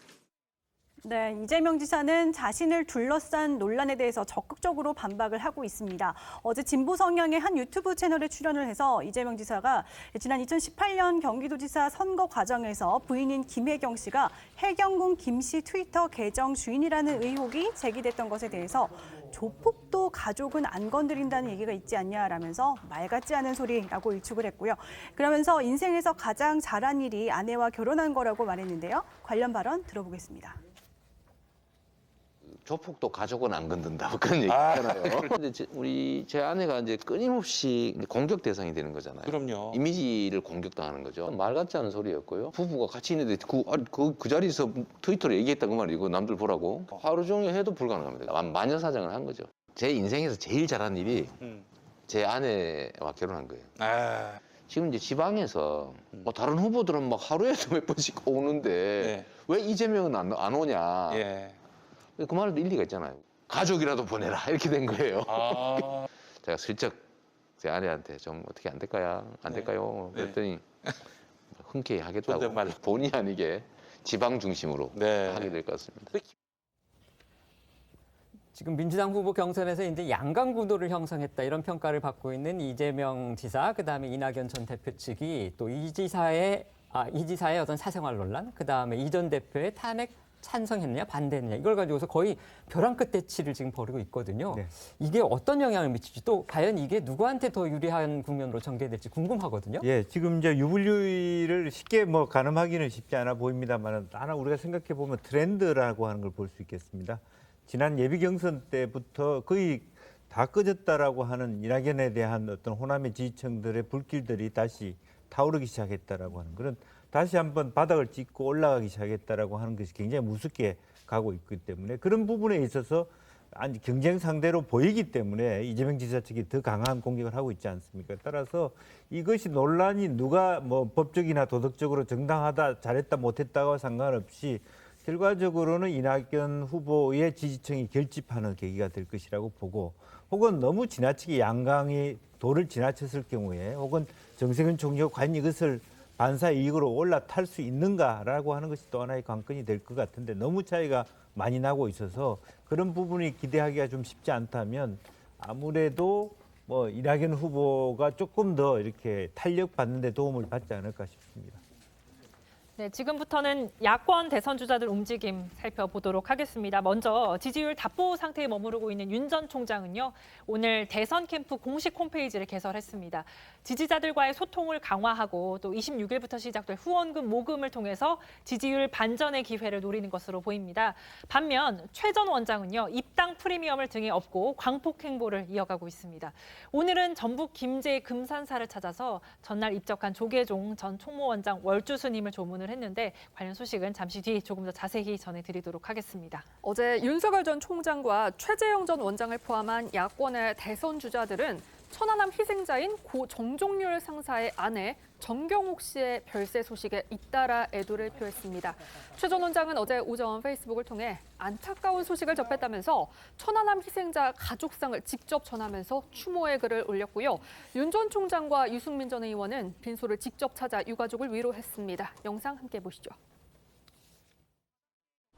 [SPEAKER 5] 네, 이재명 지사는 자신을 둘러싼 논란에 대해서 적극적으로 반박을 하고 있습니다. 어제 진보 성향의 한 유튜브 채널에 출연을 해서 이재명 지사가 지난 2018년 경기도지사 선거 과정에서 부인인 김혜경 씨가 해경군 김 씨 트위터 계정 주인이라는 의혹이 제기됐던 것에 대해서 조폭도 가족은 안 건드린다는 얘기가 있지 않냐라면서 말 같지 않은 소리라고 일축을 했고요. 그러면서 인생에서 가장 잘한 일이 아내와 결혼한 거라고 말했는데요. 관련 발언 들어보겠습니다.
[SPEAKER 20] 조폭도 가족은 안 건든다 그런 얘기 있잖아요. 근데 제 아내가 이제 끊임없이 공격 대상이 되는 거잖아요.
[SPEAKER 22] 그럼요.
[SPEAKER 20] 이미지를 공격당하는 거죠. 말 같지 않은 소리였고요. 부부가 같이 있는데 그 자리에서 트위터로 얘기했다 그 말이고 남들 보라고 하루 종일 해도 불가능합니다. 마녀 사장을 한 거죠. 제 인생에서 제일 잘한 일이 제 아내와 결혼한 거예요. 지금 이제 지방에서 뭐 다른 후보들은 막 하루에도 몇 번씩 오는데 왜 이재명은 안 오냐. 그 말도 일리가 있잖아요. 가족이라도 보내라 이렇게 된 거예요. 제가 슬쩍 제 아내한테 좀 어떻게 안 될까요? 그랬더니 흔쾌히 하겠다고 본의 아니게 지방 중심으로 하게 될 것 같습니다.
[SPEAKER 1] 지금 민주당 후보 경선에서 이제 양강 구도를 형성했다 이런 평가를 받고 있는 이재명 지사, 그다음에 이낙연 전 대표 측이 또 이 지사의 어떤 사생활 논란, 그다음에 이 전 대표의 탄핵 찬성했느냐 반대했느냐 이걸 가지고서 거의 벼랑 끝 대치를 지금 벌이고 있거든요.
[SPEAKER 17] 네.
[SPEAKER 1] 이게 어떤 영향을 미칠지 또 과연 이게 누구한테 더 유리한 국면으로 전개될지 궁금하거든요.
[SPEAKER 17] 예, 지금 이제 유불리를 쉽게 뭐 가늠하기는 쉽지 않아 보입니다만 하나 우리가 생각해 보면 트렌드라고 하는 걸 볼 수 있겠습니다. 지난 예비 경선 때부터 거의 다 꺼졌다라고 하는 이낙연에 대한 어떤 호남의 지지층들의 불길들이 다시 타오르기 시작했다라고 하는 그런 다시 한번 바닥을 찍고 올라가기 시작했다라고 하는 것이 굉장히 무섭게 가고 있기 때문에 그런 부분에 있어서 경쟁 상대로 보이기 때문에 이재명 지사 측이 더 강한 공격을 하고 있지 않습니까? 따라서 이것이 논란이 누가 뭐 법적이나 도덕적으로 정당하다, 잘했다, 못했다와 상관없이 결과적으로는 이낙연 후보의 지지층이 결집하는 계기가 될 것이라고 보고 혹은 너무 지나치게 양강이 도를 지나쳤을 경우에 혹은 정세균 총리가 과연 이것을 반사 이익으로 올라탈 수 있는가라고 하는 것이 또 하나의 관건이 될 것 같은데 너무 차이가 많이 나고 있어서 그런 부분이 기대하기가 좀 쉽지 않다면 아무래도 뭐 이낙연 후보가 조금 더 이렇게 탄력 받는 데 도움을 받지 않을까 싶습니다.
[SPEAKER 4] 네, 지금부터는 야권 대선 주자들 움직임 살펴보도록 하겠습니다. 먼저 지지율 답보 상태에 머무르고 있는 윤 전 총장은요, 오늘 대선 캠프 공식 홈페이지를 개설했습니다. 지지자들과의 소통을 강화하고 또 26일부터 시작될 후원금 모금을 통해서 지지율 반전의 기회를 노리는 것으로 보입니다. 반면 최 전 원장은요, 입당 프리미엄을 등에 업고 광폭 행보를 이어가고 있습니다. 오늘은 전북 김제 금산사를 찾아서 전날 입적한 조계종 전 총무원장 월주 스님을 조문을 했는데 관련 소식은 잠시 뒤 조금 더 자세히 전해드리도록 하겠습니다.
[SPEAKER 3] 어제 윤석열 전 총장과 최재형 전 원장을 포함한 야권의 대선 주자들은 천안함 희생자인 고 정종률 상사의 아내 정경옥 씨의 별세 소식에 잇따라 애도를 표했습니다. 최 전 원장은 어제 오전 페이스북을 통해 안타까운 소식을 접했다면서 천안함 희생자 가족상을 직접 전하면서 추모의 글을 올렸고요. 윤 전 총장과 유승민 전 의원은 빈소를 직접 찾아 유가족을 위로했습니다. 영상 함께 보시죠.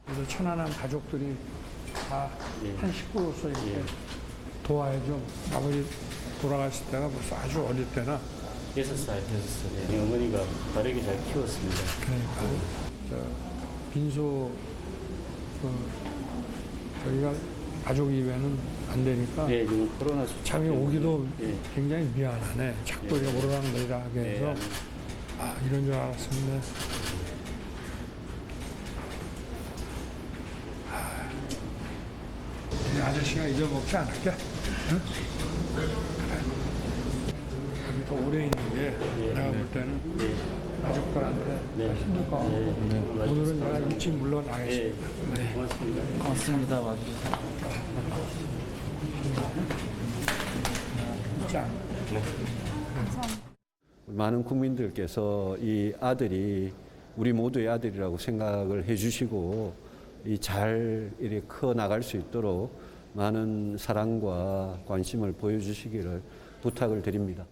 [SPEAKER 9] 그래서 천안함 가족들이 다 한 식구로서 이렇게 도와야죠. 아버지 돌아갔을 때가 벌써 아주 어릴 때나
[SPEAKER 18] 6살. 어머니가 바르게 잘 키웠습니다.
[SPEAKER 9] 그러니까 빈소 저희가 가족 이외에는 안 되니까
[SPEAKER 18] 네, 지금 코로나
[SPEAKER 9] 참이 오기도 굉장히 미안하네. 자꾸 이렇게 오르락내리락 해서 이런 줄 알았습니다. 이 아저씨가 잊어먹지 않을게. 응? 더 오래 있는 게 내가 볼 때는 가족들한테 힘들 것 같고 오늘은 내가 일찍 물러나겠습니다. 네.
[SPEAKER 18] 고맙습니다. 고맙습니다. 와주셔서.
[SPEAKER 22] 많은 국민들께서 이 아들이 우리 모두의 아들이라고 생각을 해주시고 잘 이렇게 커 나갈 수 있도록 많은 사랑과 관심을 보여주시기를 부탁을 드립니다.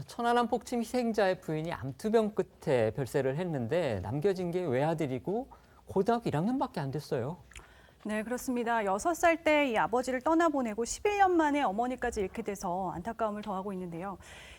[SPEAKER 1] 천안함 폭침 희생자의 부인이 암투병 끝에 별세를 했는데 남겨진 게 외아들이고 고등학교 1학년밖에 안 됐어요.
[SPEAKER 5] 네, 그렇습니다. 6살 때 이 아버지를 떠나보내고 11년 만에 어머니까지 잃게 돼서 안타까움을 더하고 있는데요.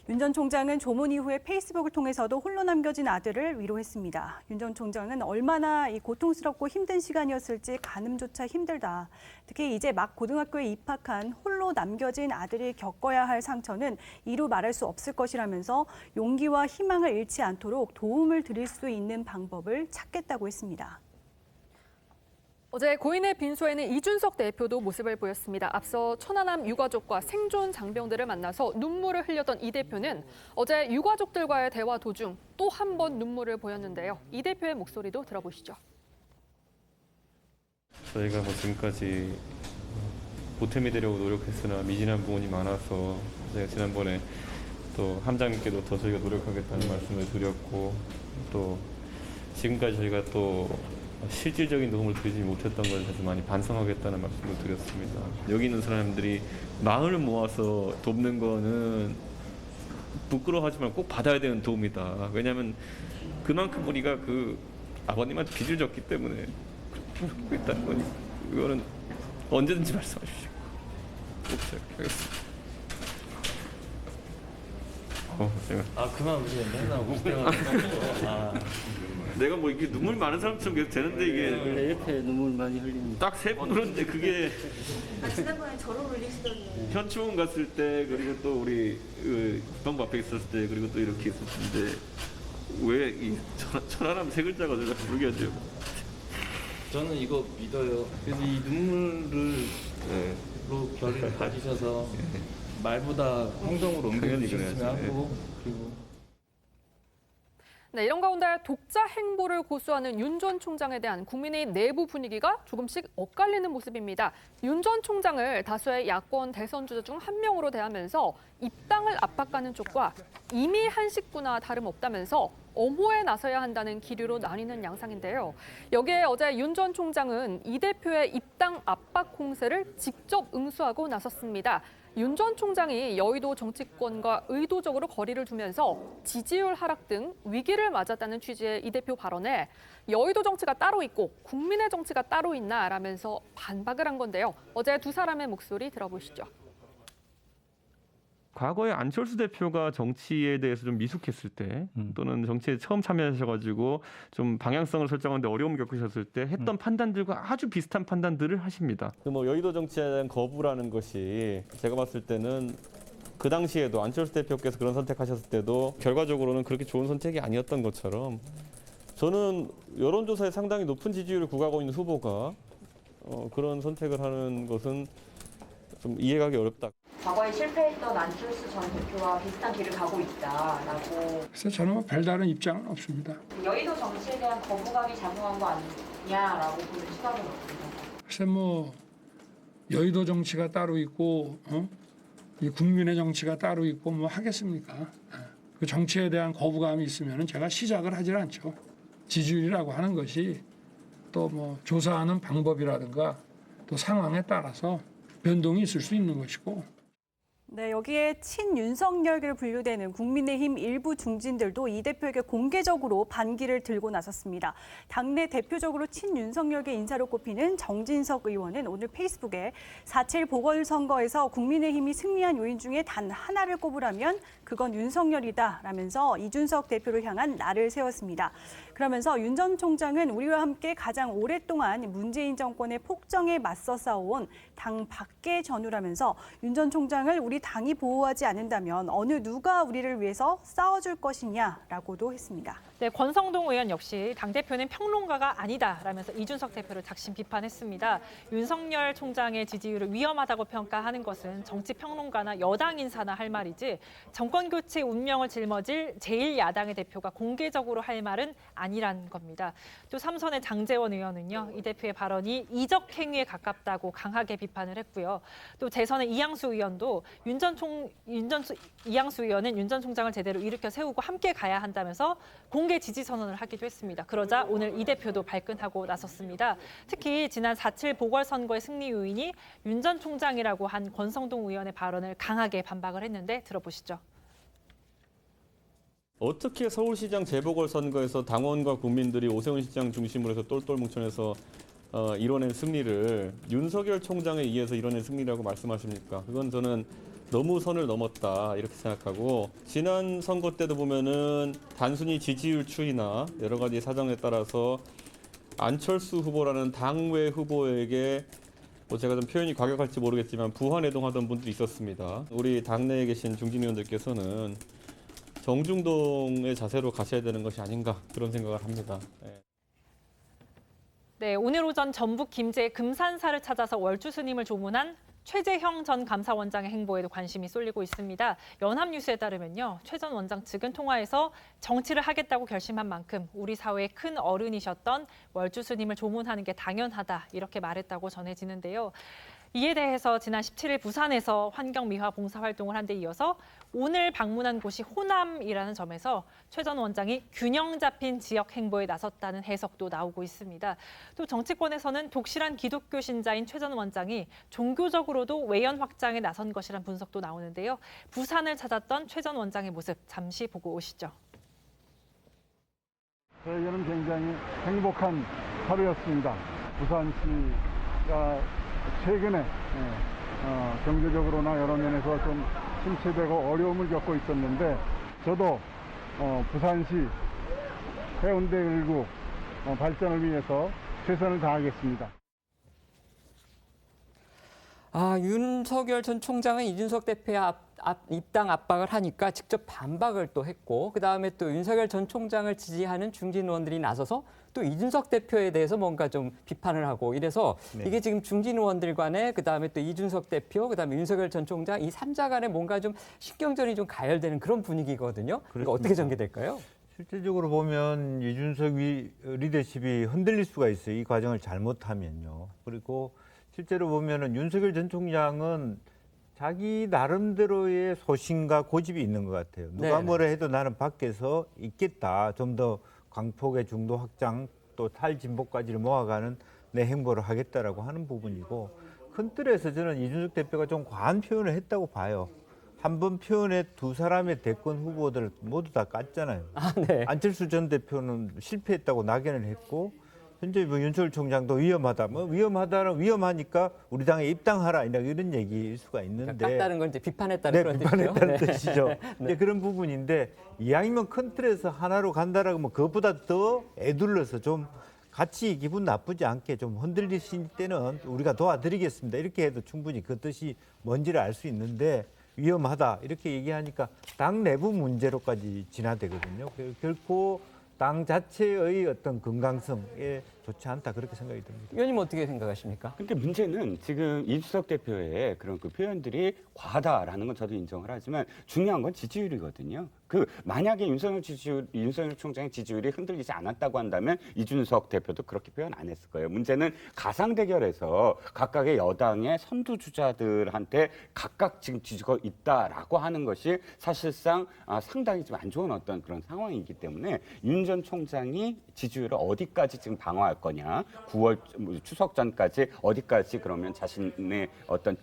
[SPEAKER 5] 윤 전 총장은 조문 이후에 페이스북을 통해서도 홀로 남겨진 아들을 위로했습니다. 윤 전 총장은 얼마나 이 고통스럽고 힘든 시간이었을지 가늠조차 힘들다. 특히 이제 막 고등학교에 입학한 홀로 남겨진 아들이 겪어야 할 상처는 이루 말할 수 없을 것이라면서 용기와 희망을 잃지 않도록 도움을 드릴 수 있는 방법을 찾겠다고 했습니다.
[SPEAKER 3] 어제 고인의 빈소에는 이준석 대표도 모습을 보였습니다. 앞서 천안함 유가족과 생존 장병들을 만나서 눈물을 흘렸던 이 대표는 어제 유가족들과의 대화 도중 또 한 번 눈물을 보였는데요. 이 대표의 목소리도 들어보시죠.
[SPEAKER 23] 저희가 지금까지 보탬이 되려고 노력했으나 미진한 부분이 많아서 제가 지난번에 또 함장님께도 더 저희가 노력하겠다는 말씀을 드렸고 또 지금까지 저희가 또 실질적인 도움을 드리지 못했던 것에 대해서 많이 반성하겠다는 말씀을 드렸습니다. 여기 있는 사람들이 마음을 모아서 돕는 거는 부끄러워하지만 꼭 받아야 되는 도움이다. 왜냐하면 그만큼 우리가 그 아버님한테 빚을 졌기 때문에 돕고 있다는 거니 이거는 언제든지 말씀하십시오. 꼭 하겠습니다.
[SPEAKER 18] 그만 우리 맨날 웃대요.
[SPEAKER 23] 내가 이게 눈물 많은 사람처럼 계속 되는데 이게
[SPEAKER 18] 원래 옆에 눈물 많이 흘립니다.
[SPEAKER 23] 딱 3번 울었는데 그게
[SPEAKER 25] 지난번에 저를 울리시더니
[SPEAKER 23] 현충원 갔을 때 그리고 또 우리 국방부 앞에 있었을 때 그리고 또 이렇게 있었는데 왜 이 천안함 세 글자가 내가 부르게 하죠?
[SPEAKER 18] 저는 이거 믿어요. 그래서 이 눈물을 결의를 가지셔서 말보다 행동으로 옮겨주셨으면 하고 그리고
[SPEAKER 3] 네, 이런 가운데 독자 행보를 고수하는 윤 전 총장에 대한 국민의 내부 분위기가 조금씩 엇갈리는 모습입니다. 윤 전 총장을 다수의 야권 대선 주자 중 한 명으로 대하면서 입당을 압박하는 쪽과 이미 한 식구나 다름없다면서 엄호에 나서야 한다는 기류로 나뉘는 양상인데요. 여기에 어제 윤 전 총장은 이 대표의 입당 압박 공세를 직접 응수하고 나섰습니다. 윤 전 총장이 여의도 정치권과 의도적으로 거리를 두면서 지지율 하락 등 위기를 맞았다는 취지의 이 대표 발언에 여의도 정치가 따로 있고 국민의 정치가 따로 있나라면서 반박을 한 건데요. 어제 두 사람의 목소리 들어보시죠.
[SPEAKER 23] 과거에 안철수 대표가 정치에 대해서 좀 미숙했을 때 또는 정치에 처음 참여하셔가지고 좀 방향성을 설정하는데 어려움을 겪으셨을 때 했던 판단들과 아주 비슷한 판단들을 하십니다. 뭐 여의도 정치에 대한 거부라는 것이 제가 봤을 때는 그 당시에도 안철수 대표께서 그런 선택하셨을 때도 결과적으로는 그렇게 좋은 선택이 아니었던 것처럼 저는 여론조사에 상당히 높은 지지율을 구가하고 있는 후보가 그런 선택을 하는 것은 좀 이해가기 어렵다.
[SPEAKER 6] 과거에 실패했던 안철수 전 대표와 비슷한 길을 가고 있다라고.
[SPEAKER 9] 그래서 저는 뭐 별다른 입장은 없습니다.
[SPEAKER 6] 여의도 정치에 대한 거부감이 작용한 거 아니냐라고 보는 시각은 어떻습니까?
[SPEAKER 9] 글쎄 뭐 여의도 정치가 따로 있고 이 국민의 정치가 따로 있고 뭐 하겠습니까? 그 정치에 대한 거부감이 있으면 제가 시작을 하질 않죠. 지지율이라고 하는 것이 또 뭐 조사하는 방법이라든가 또 상황에 따라서 변동이 있을 수 있는 것이고.
[SPEAKER 5] 네, 여기에 친윤석열계로 분류되는 국민의힘 일부 중진들도 이 대표에게 공개적으로 반기를 들고 나섰습니다. 당내 대표적으로 친윤석열계 인사로 꼽히는 정진석 의원은 오늘 페이스북에 4.7 보궐선거에서 국민의힘이 승리한 요인 중에 단 하나를 꼽으라면 그건 윤석열이다 라면서 이준석 대표를 향한 날을 세웠습니다. 그러면서 윤 전 총장은 우리와 함께 가장 오랫동안 문재인 정권의 폭정에 맞서 싸워온 당 밖의 전우라면서 윤 전 총장을 우리 당이 보호하지 않는다면 어느 누가 우리를 위해서 싸워줄 것이냐라고도 했습니다.
[SPEAKER 4] 네, 권성동 의원 역시 당대표는 평론가가 아니다라면서 이준석 대표를 작심 비판했습니다. 윤석열 총장의 지지율을 위험하다고 평가하는 것은 정치평론가나 여당 인사나 할 말이지 정권 교체 운명을 짊어질 제1야당의 대표가 공개적으로 할 말은 아니란 겁니다. 또 삼선의 장제원 의원은요, 이 대표의 발언이 이적 행위에 가깝다고 강하게 비판을 했고요. 또 재선의 이양수 의원도 이양수 의원은 윤 전 총장을 제대로 일으켜 세우고 함께 가야 한다면서 공개 지지 선언을 하기도 했습니다. 그러자 오늘 이 대표도 발끈하고 나섰습니다. 특히 지난 4.7 보궐선거의 승리 요인이 윤 전 총장이라고 한 권성동 의원의 발언을 강하게 반박을 했는데 들어보시죠.
[SPEAKER 23] 어떻게 서울시장 재보궐선거에서 당원과 국민들이 오세훈 시장 중심으로 해서 똘똘 뭉쳐내서 이뤄낸 승리를 윤석열 총장에 의해서 이뤄낸 승리라고 말씀하십니까? 그건 저는 너무 선을 넘었다 이렇게 생각하고, 지난 선거 때도 보면은 단순히 지지율 추이나 여러 가지 사정에 따라서 안철수 후보라는 당외 후보에게 뭐 제가 좀 표현이 과격할지 모르겠지만 부한해동하던 분들이 있었습니다. 우리 당내에 계신 중진 의원들께서는 정중동의 자세로 가셔야 되는 것이 아닌가 그런 생각을 합니다.
[SPEAKER 4] 네, 오늘 오전 전북 김제 금산사를 찾아서 월주 스님을 조문한 최재형 전 감사원장의 행보에도 관심이 쏠리고 있습니다. 연합뉴스에 따르면요, 최 전 원장 측은 통화에서 정치를 하겠다고 결심한 만큼 우리 사회의 큰 어른이셨던 월주 스님을 조문하는 게 당연하다 이렇게 말했다고 전해지는데요. 이에 대해서 지난 17일 부산에서 환경미화 봉사활동을 한 데 이어서 오늘 방문한 곳이 호남이라는 점에서 최 전 원장이 균형 잡힌 지역 행보에 나섰다는 해석도 나오고 있습니다. 또 정치권에서는 독실한 기독교 신자인 최 전 원장이 종교적으로도 외연 확장에 나선 것이란 분석도 나오는데요. 부산을 찾았던 최 전 원장의 모습 잠시 보고 오시죠.
[SPEAKER 8] 저에게는 굉장히 행복한 하루였습니다. 부산시가 최근에 경제적으로나 여러 면에서 좀 침체되고 어려움을 겪고 있었는데 저도 부산시 해운대 1구 발전을 위해서 최선을 다하겠습니다.
[SPEAKER 1] 윤석열 전 총장은 이준석 대표의 입당 압박을 하니까 직접 반박을 또 했고, 그다음에 또 윤석열 전 총장을 지지하는 중진 의원들이 나서서 또 이준석 대표에 대해서 뭔가 좀 비판을 하고 이래서 이게 지금 중진 의원들 간에 그다음에 또 이준석 대표, 그다음에 윤석열 전 총장 이 3자 간에 뭔가 좀 신경전이 좀 가열되는 그런 분위기거든요. 그러니까 어떻게 전개될까요?
[SPEAKER 17] 실질적으로 보면 이준석 리더십이 흔들릴 수가 있어요. 이 과정을 잘못하면요. 그리고 실제로 보면은 윤석열 전 총장은 자기 나름대로의 소신과 고집이 있는 것 같아요. 누가 뭐라 해도 나는 밖에서 있겠다. 좀 더 광폭의 중도 확장 또 탈진보까지를 모아가는 내 행보를 하겠다라고 하는 부분이고, 큰 틀에서 저는 이준석 대표가 좀 과한 표현을 했다고 봐요. 한 번 표현에 두 사람의 대권 후보들 모두 다 깠잖아요. 안철수 전 대표는 실패했다고 낙연을 했고, 현재 뭐 윤석열 총장도 위험하다. 뭐 위험하다는 위험하니까 우리 당에 입당하라 이런 얘기일 수가 있는데.
[SPEAKER 1] 깠다는 건 이제 비판했다는 그런
[SPEAKER 17] 비판했다는
[SPEAKER 1] 뜻이죠.
[SPEAKER 17] 뜻이죠.
[SPEAKER 1] 네.
[SPEAKER 17] 이제 그런 부분인데 이왕이면 큰 틀에서 하나로 간다라고 뭐 그것보다 더 애둘러서 좀 같이 기분 나쁘지 않게 좀 흔들리실 때는 우리가 도와드리겠습니다. 이렇게 해도 충분히 그 뜻이 뭔지를 알 수 있는데 위험하다 이렇게 얘기하니까 당 내부 문제로까지 진화되거든요. 결코 당 자체의 어떤 건강성에 좋지 않다 그렇게 생각이 듭니다.
[SPEAKER 1] 의원님 어떻게 생각하십니까?
[SPEAKER 12] 근데 문제는 지금 이준석 대표의 그런 그 표현들이 과하다라는 건 저도 인정을 하지만 중요한 건 지지율이거든요. 만약에 윤석열 총장의 지지율이 흔들리지 않았다고 한다면 이준석 대표도 그렇게 표현 안 했을 거예요. 문제는 가상 대결에서 각각의 여당의 선두 주자들한테 각각 지금 지지고 있다라고 하는 것이 사실상 상당히 좀 안 좋은 어떤 그런 상황이기 때문에 윤 전 총장이 지지율을 어디까지 지금 방어할 거냐, 9월 추석 전까지 어디까지 그러면 자신의 어떤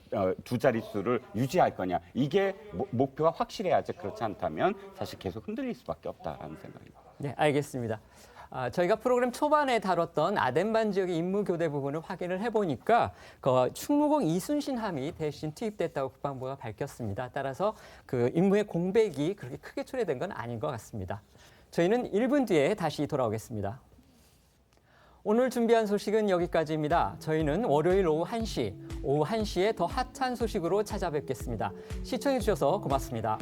[SPEAKER 12] 두 자릿수를 유지할 거냐, 이게 목표가 확실해야지. 그렇지 않다면 사실 계속 흔들릴 수밖에 없다라는 생각입니다.
[SPEAKER 1] 네, 알겠습니다. 저희가 프로그램 초반에 다뤘던 아덴반 지역의 임무 교대 부분을 확인을 해보니까 충무공 이순신함이 대신 투입됐다고 국방부가 밝혔습니다. 따라서 그 임무의 공백이 그렇게 크게 초래된 건 아닌 것 같습니다. 저희는 1분 뒤에 다시 돌아오겠습니다. 오늘 준비한 소식은 여기까지입니다. 저희는 월요일 오후 1시, 오후 1시에 더 핫한 소식으로 찾아뵙겠습니다. 시청해주셔서 고맙습니다.